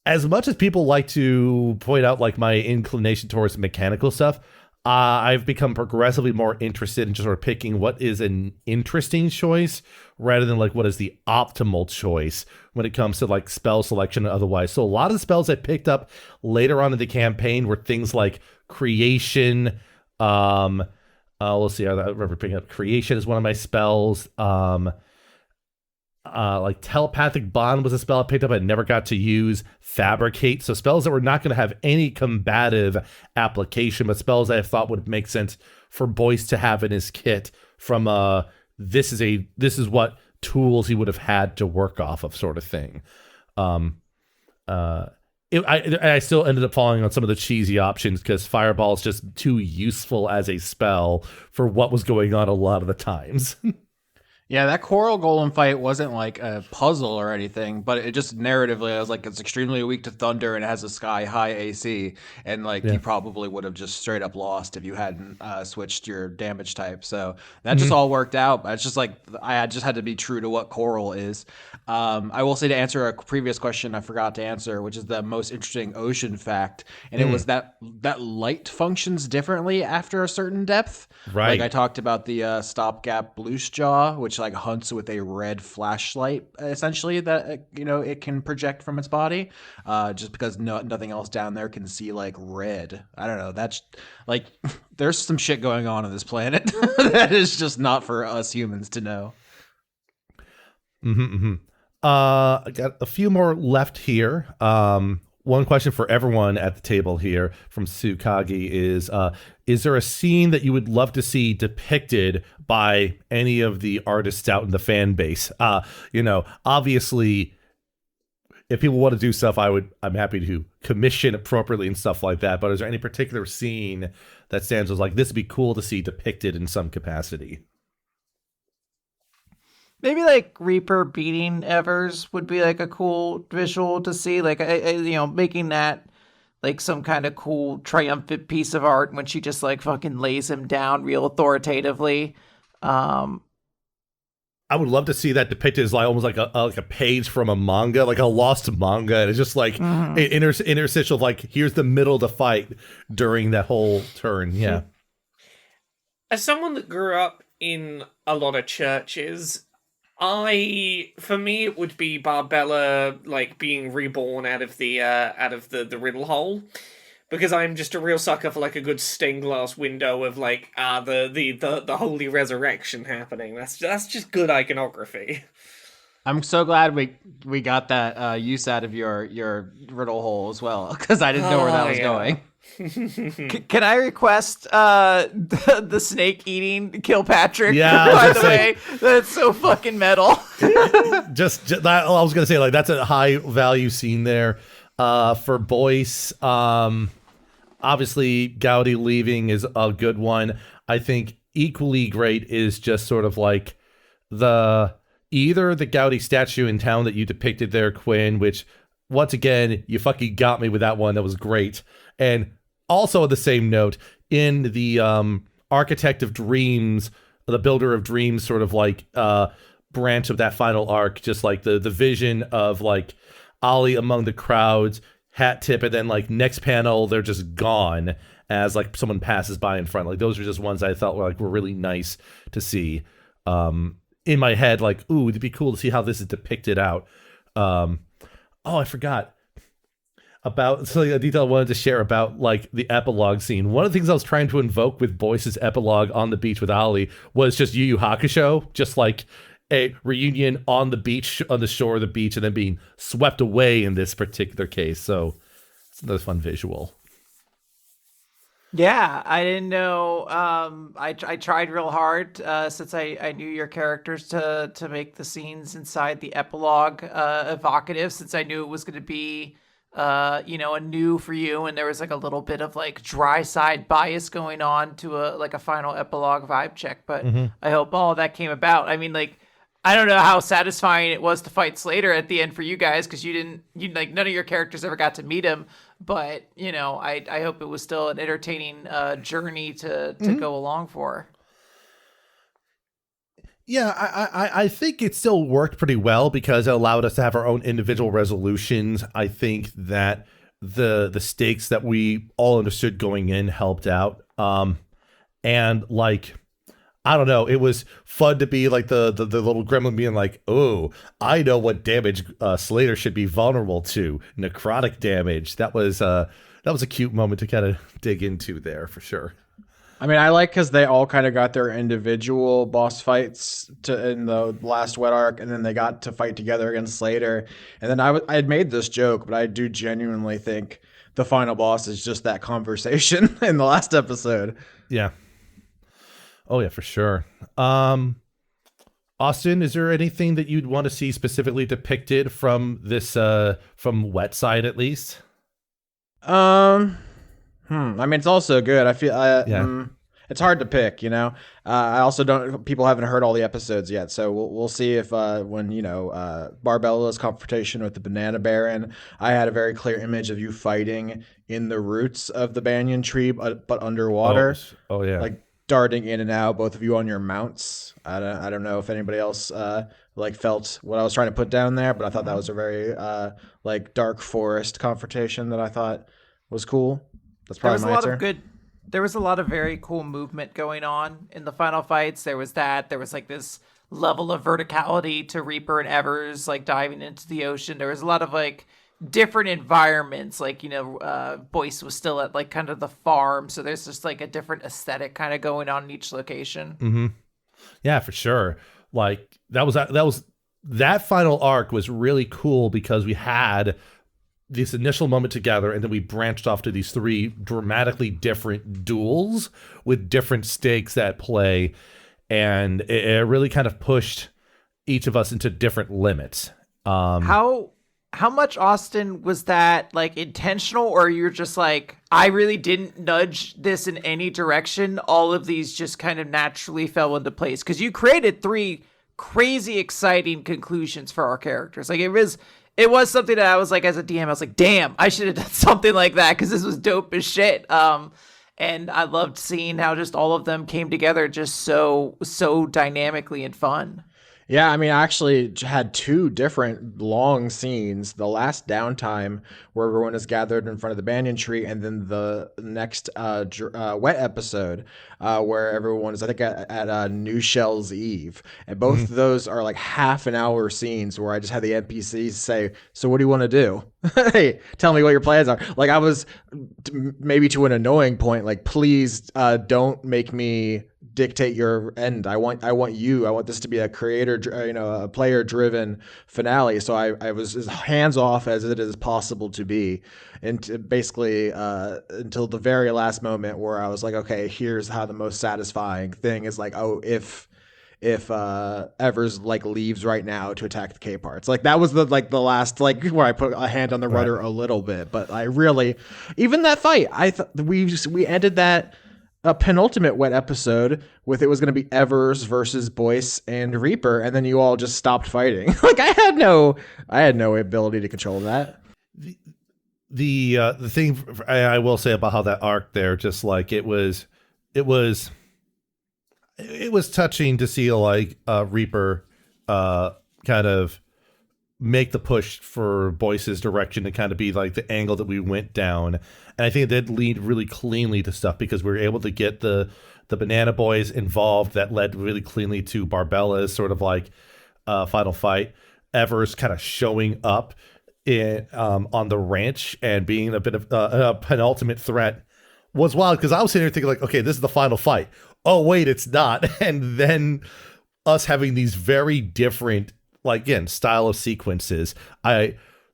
as much as people like to point out like my inclination towards mechanical stuff, I've become progressively more interested in just sort of picking what is an interesting choice rather than like what is the optimal choice when it comes to like spell selection and otherwise. So a lot of the spells I picked up later on in the campaign were things like creation. Let's see. I remember picking up creation as one of my spells. Like telepathic bond was a spell I picked up I never got to use. Fabricate, so spells that were not going to have any combative application, but spells I thought would make sense for Boyce to have in his kit from this is what tools he would have had to work off of, sort of thing. I still ended up falling on some of the cheesy options because Fireball is just too useful as a spell for what was going on a lot of the times. Yeah, that Coral Golem fight wasn't like a puzzle or anything, but it just narratively, I was like, it's extremely weak to thunder and it has a sky high AC, and like you probably would have just straight up lost if you hadn't switched your damage type. So that just all worked out. It's just like I just had to be true to what Coral is. I will say, to answer a previous question I forgot to answer, which is the most interesting ocean fact, and it was that light functions differently after a certain depth. Right. Like I talked about the stopgap Blues Jaw, which like hunts with a red flashlight, essentially, that it can project from its body, just because nothing else down there can see like red. I don't know. That's like there's some shit going on this planet that is just not for us humans to know. I got a few more left here. One question for everyone at the table here from Tsukagi is there a scene that you would love to see depicted by any of the artists out in the fan base? Obviously, if people want to do stuff, I'm happy to commission appropriately and stuff like that. But is there any particular scene that stands as like, this would be cool to see depicted in some capacity? Maybe like Reaper beating Evers would be like a cool visual to see, like making that like some kind of cool triumphant piece of art when she just like fucking lays him down real authoritatively. I would love to see that depicted as like almost like a page from a manga, like a lost manga, and it's just like interstitial, like here's the middle of the fight during that whole turn. Yeah. As someone that grew up in a lot of churches, for me, it would be Barbella like being reborn out of the riddle hole, because I'm just a real sucker for like a good stained glass window of like the holy resurrection happening. That's just good iconography. I'm so glad we got that use out of your riddle hole as well, because I didn't know where that was going. Can I request the snake eating Kilpatrick? Yeah, by the way, that's so fucking metal. just that, I was gonna say, like, that's a high value scene there. For Boyce, obviously Gowdy leaving is a good one. I think equally great is just sort of like either the Gowdy statue in town that you depicted there, Quinn, which once again you fucking got me with that one. That was great. And also on the same note, in the Architect of Dreams, the Builder of Dreams sort of like branch of that final arc, just like the vision of like Ollie among the crowds, hat tip, and then like next panel they're just gone as like someone passes by in front. Like those are just ones I thought were really nice to see. In my head, like, ooh, it'd be cool to see how this is depicted out. I forgot about something, a detail I wanted to share about like the epilogue scene. One of the things I was trying to invoke with Boyce's epilogue on the beach with Ollie was just Yu Yu Hakusho, just like a reunion on the beach, on the shore of the beach, and then being swept away in this particular case. So it's another fun visual. Yeah, I didn't know. I tried real hard since I knew your characters to make the scenes inside the epilogue evocative, since I knew it was going to be a new for you, and there was like a little bit of like dry side bias going on to a final epilogue vibe check. But I hope all of that came about. I mean, like, I don't know how satisfying it was to fight Slater at the end for you guys, because you none of your characters ever got to meet him. But I hope it was still an entertaining journey to go along for. Yeah, I think it still worked pretty well because it allowed us to have our own individual resolutions. I think that the stakes that we all understood going in helped out. And like, I don't know, it was fun to be like the little gremlin being like, oh, I know what damage Slater should be vulnerable to. Necrotic damage. That was a cute moment to kind of dig into there for sure. I mean, I like because they all kind of got their individual boss fights in the last wet arc, and then they got to fight together against Slater. And then I had made this joke, but I do genuinely think the final boss is just that conversation in the last episode. Yeah. Oh yeah, for sure. Austin, is there anything that you'd want to see specifically depicted from this from wet side at least? I mean, it's also good. I feel it's hard to pick, you know. I also don't. People haven't heard all the episodes yet, so we'll see if when Barbella's confrontation with the Banana Baron, I had a very clear image of you fighting in the roots of the banyan tree, but underwater. Oh yeah, like darting in and out, both of you on your mounts. I don't know if anybody else like felt what I was trying to put down there, but I thought that was a very like dark forest confrontation that I thought was cool. That's probably my answer. There was a lot of very cool movement going on in the final fights. There was like this level of verticality to Reaper and Evers like diving into the ocean. There was a lot of like different environments, like, you know, Boyce was still at like kind of the farm, so there's just like a different aesthetic kind of going on in each location. Mm-hmm. Yeah, for sure. Like that final arc was really cool because we had this initial moment together, and then we branched off to these three dramatically different duels with different stakes at play, and it really kind of pushed each of us into different limits. How much, Austin, was that like intentional, or you're just like, I really didn't nudge this in any direction? All of these just kind of naturally fell into place because you created three crazy exciting conclusions for our characters. Like it was something that I was like, as a DM, I was like, damn, I should have done something like that because this was dope as shit. And I loved seeing how just all of them came together just so dynamically and fun. Yeah, I mean, I actually had two different long scenes. The last downtime where everyone is gathered in front of the banyan tree, and then the next wet episode where everyone is, I think, at New Shell's Eve. And both of those are like half an hour scenes where I just had the NPCs say, so what do you want to do? Hey, tell me what your plans are. Like, I was maybe to an annoying point, like, please don't make me dictate your end. I want this to be a creator, a player driven finale. So I was as hands off as it is possible to be, and basically until the very last moment where I was like, okay, here's how the most satisfying thing is, like, oh, if Evers like leaves right now to attack the K parts, like that was the last, like, where I put a hand on the rudder a little bit. But I really, even that fight, I thought we ended that a penultimate wet episode with it was going to be Evers versus Boyce and Reaper, and then you all just stopped fighting. Like I had no ability to control that. The thing I will say about how that arc there, just like it was touching to see like Reaper kind of make the push for Boyce's direction to kind of be like the angle that we went down. And I think it did lead really cleanly to stuff because we were able to get the Banana Boys involved. That led really cleanly to Barbella's sort of like final fight. Evers kind of showing up on the ranch and being a bit of a penultimate threat was wild, because I was sitting there thinking like, okay, this is the final fight. Oh, wait, it's not. And then us having these very different, like, again, style of sequences.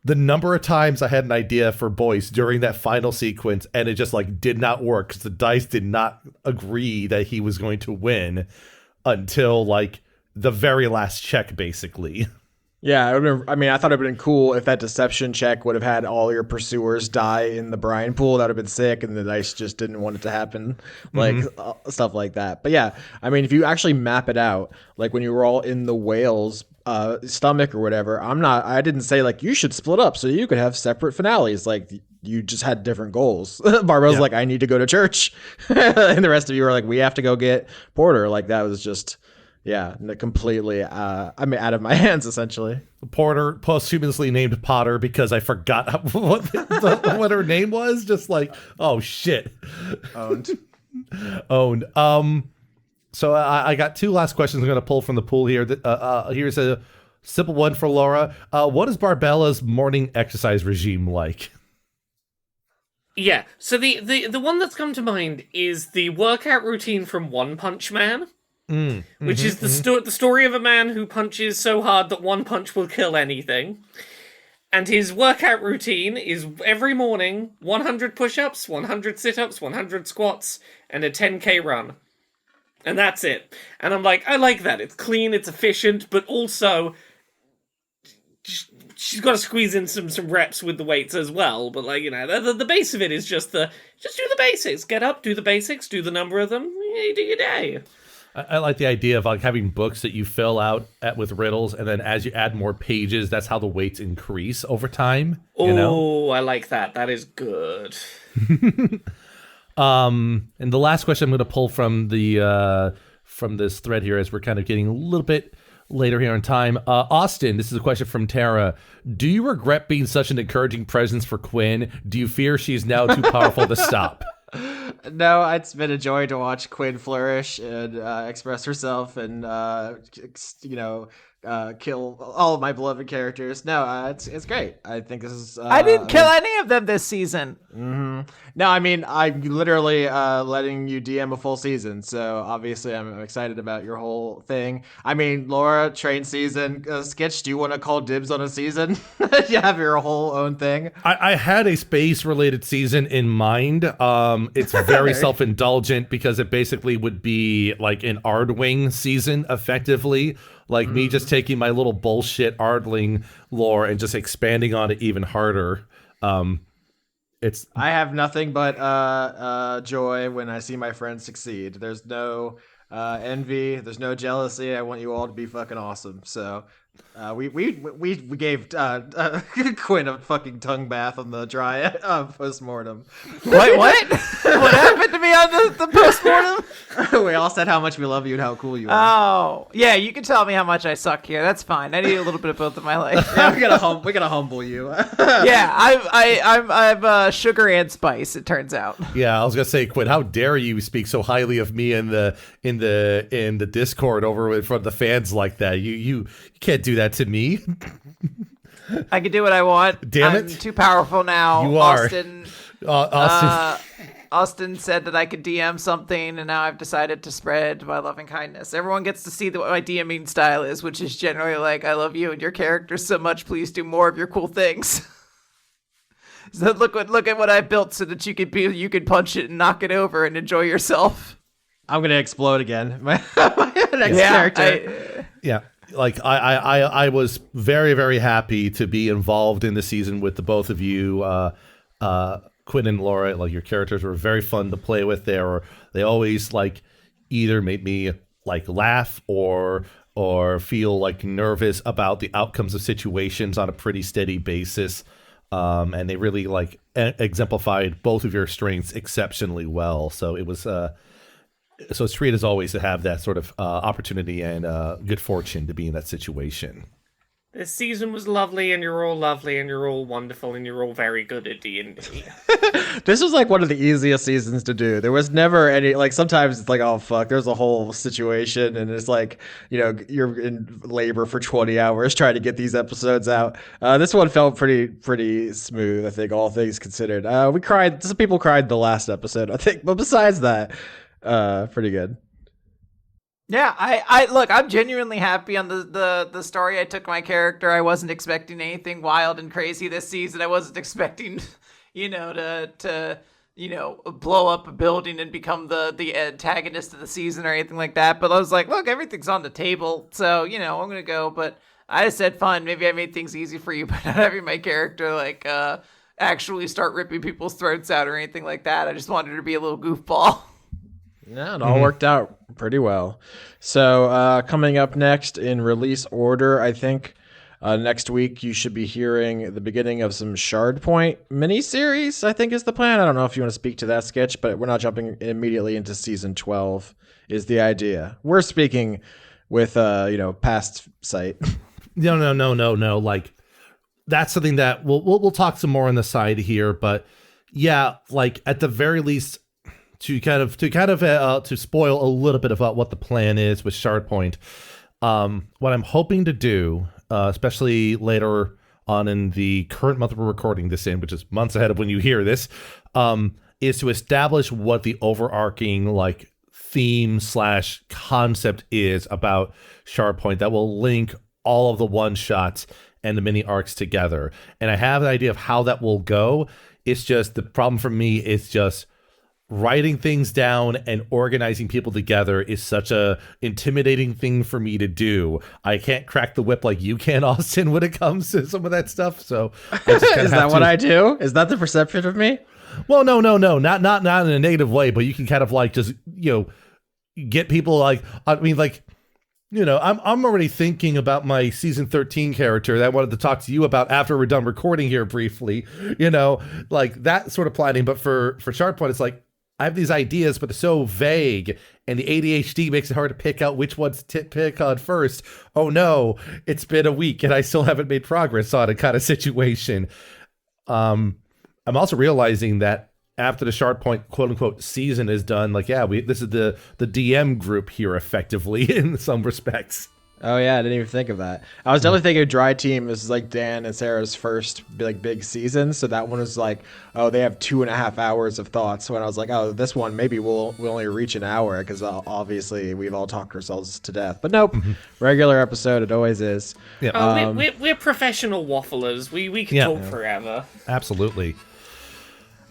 The number of times I had an idea for Boyce during that final sequence, and it just like did not work because the dice did not agree that he was going to win until like the very last check, basically. Yeah, I thought it would have been cool if that deception check would have had all your pursuers die in the brine pool. That would have been sick, and the dice just didn't want it to happen, like stuff like that. But yeah, I mean, if you actually map it out, like when you were all in the whale's stomach or whatever, I didn't say like you should split up so you could have separate finales. Like you just had different goals. Barbara's like, I need to go to church, and the rest of you are like, we have to go get Porter. Like that was just. Yeah, completely. Out of my hands, essentially. Porter, posthumously named Potter because I forgot what her name was. Just like, oh shit. Owned. Owned. So I got two last questions I'm going to pull from the pool here. Here's a simple one for Laura. What is Barbella's morning exercise regime like? Yeah, so the one that's come to mind is the workout routine from One Punch Man, which is the story of a man who punches so hard that one punch will kill anything. And his workout routine is every morning 100 push-ups, 100 sit-ups, 100 squats, and a 10K run. And that's it. And I'm like, I like that. It's clean, it's efficient, but also she's got to squeeze in some reps with the weights as well. But like, you know, the base of it is just do the basics. Get up, do the basics, do the number of them, you do your day. I like the idea of like having books that you fill out with riddles, and then as you add more pages, that's how the weights increase over time. Oh, I like that. That is good. And the last question I'm going to pull from from this thread here, as we're kind of getting a little bit later here in time. Austin, this is a question from Tara. Do you regret being such an encouraging presence for Quinn? Do you fear she's now too powerful to stop? No, it's been a joy to watch Quinn flourish and express herself and, kill all of my beloved characters. No, it's great. I think this is... I didn't kill any of them this season. Mm-hmm. No, I mean, I'm literally letting you DM a full season, so obviously I'm excited about your whole thing. I mean, Laura, train season sketch, do you want to call dibs on a season? You have your whole own thing? I had a space-related season in mind. It's very self-indulgent because it basically would be like an Ardwing season, effectively. Like me just taking my little bullshit Ardling lore and just expanding on it even harder. I have nothing but joy when I see my friends succeed. There's no envy. There's no jealousy. I want you all to be fucking awesome. So we gave Quinn a fucking tongue bath on the dry post-mortem. Wait, what? What happened to me on the post-mortem? We all said how much we love you and how cool you are. Oh, yeah, you can tell me how much I suck here. That's fine. I need a little bit of both in my life. Yeah, we gotta humble you. Yeah, I'm sugar and spice, it turns out. Yeah, I was gonna say, Quinn, how dare you speak so highly of me in the Discord over in front of the fans like that? You can't do that to me. I can do what I want. Damn it. I'm too powerful now. You are. Austin. Austin said that I could DM something, and now I've decided to spread my loving kindness. Everyone gets to see what my DMing style is, which is generally like, I love you and your character so much, please do more of your cool things. So look at what I built so that you could punch it and knock it over and enjoy yourself. I'm gonna explode again. My next character. Yeah. Like I was very, very happy to be involved in the season with the both of you, Quinn and Laura. Like your characters were very fun to play with. They always like either made me like laugh or feel like nervous about the outcomes of situations on a pretty steady basis. And they really like exemplified both of your strengths exceptionally well. So it was so it's treat as always to have that sort of opportunity and good fortune to be in that situation. This season was lovely, and you're all lovely, and you're all wonderful, and you're all very good at D&D. This was like one of the easiest seasons to do. There was never any, like, sometimes it's like, oh fuck, there's a whole situation, and it's like, you know, you're in labor for 20 hours trying to get these episodes out. This one felt pretty smooth, I think, all things considered. We cried, some people cried the last episode, I think, but besides that, pretty good. Yeah, I look, I'm genuinely happy on the story I took my character. I wasn't expecting anything wild and crazy this season. I wasn't expecting, to blow up a building and become the antagonist of the season or anything like that. But I was like, look, everything's on the table, so, I'm going to go. But I just said, fine, maybe I made things easy for you by not having my character, like, actually start ripping people's throats out or anything like that. I just wanted her to be a little goofball. Yeah, it all worked out pretty well. So coming up next in release order, I think next week you should be hearing the beginning of some Shard Point miniseries, I think is the plan. I don't know if you want to speak to that, Sketch, but we're not jumping immediately into season 12 is the idea. We're speaking with, past sight. No. Like, that's something that we'll talk some more on the side here, but yeah, like at the very least, to spoil a little bit about what the plan is with Shard Point. What I'm hoping to do, especially later on in the current month we're recording this in, which is months ahead of when you hear this, is to establish what the overarching like theme / concept is about Shard Point that will link all of the one shots and the mini arcs together. And I have an idea of how that will go. It's just the problem for me is just writing things down and organizing people together is such a intimidating thing for me to do. I can't crack the whip like you can, Austin, when it comes to some of that stuff. So I just Is that what I do? Is that the perception of me? Well, no, not in a negative way, but you can kind of like just, get people like, I mean, like, I'm already thinking about my season 13 character that I wanted to talk to you about after we're done recording here briefly, like that sort of planning. But for Shard Point, it's like, I have these ideas, but they're so vague, and the ADHD makes it hard to pick out which ones to pick on first. Oh no, it's been a week and I still haven't made progress on it kind of situation. I'm also realizing that after the Shard Point quote unquote season is done, like, this is the DM group here effectively in some respects. Oh yeah, I didn't even think of that. I was definitely thinking Dry Team is like Dan and Sarah's first big season, so that one was like, oh, they have 2.5 hours of thoughts. When I was like, oh, this one maybe we'll only reach an hour because obviously we've all talked ourselves to death. But nope, regular episode, it always is. Yeah. We're professional wafflers. We can talk forever. Absolutely.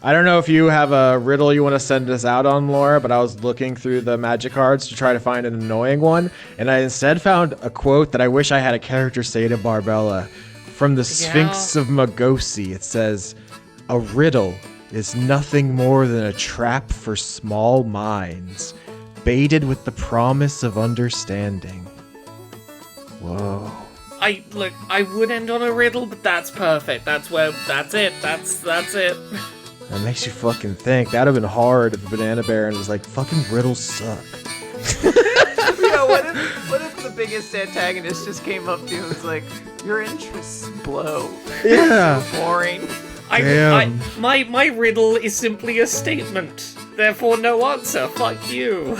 I don't know if you have a riddle you want to send us out on, Laura, but I was looking through the magic cards to try to find an annoying one, and I instead found a quote that I wish I had a character say to Barbella. From the Sphinx of Magosi, it says, "A riddle is nothing more than a trap for small minds, baited with the promise of understanding." Whoa. I would end on a riddle, but that's perfect. That's it. That's it. That makes you fucking think. That would have been hard if Banana Baron was like, fucking riddles suck. What if the biggest antagonist just came up to you and was like, your interests blow? Yeah. So boring. My riddle is simply a statement. Therefore, no answer. Fuck you.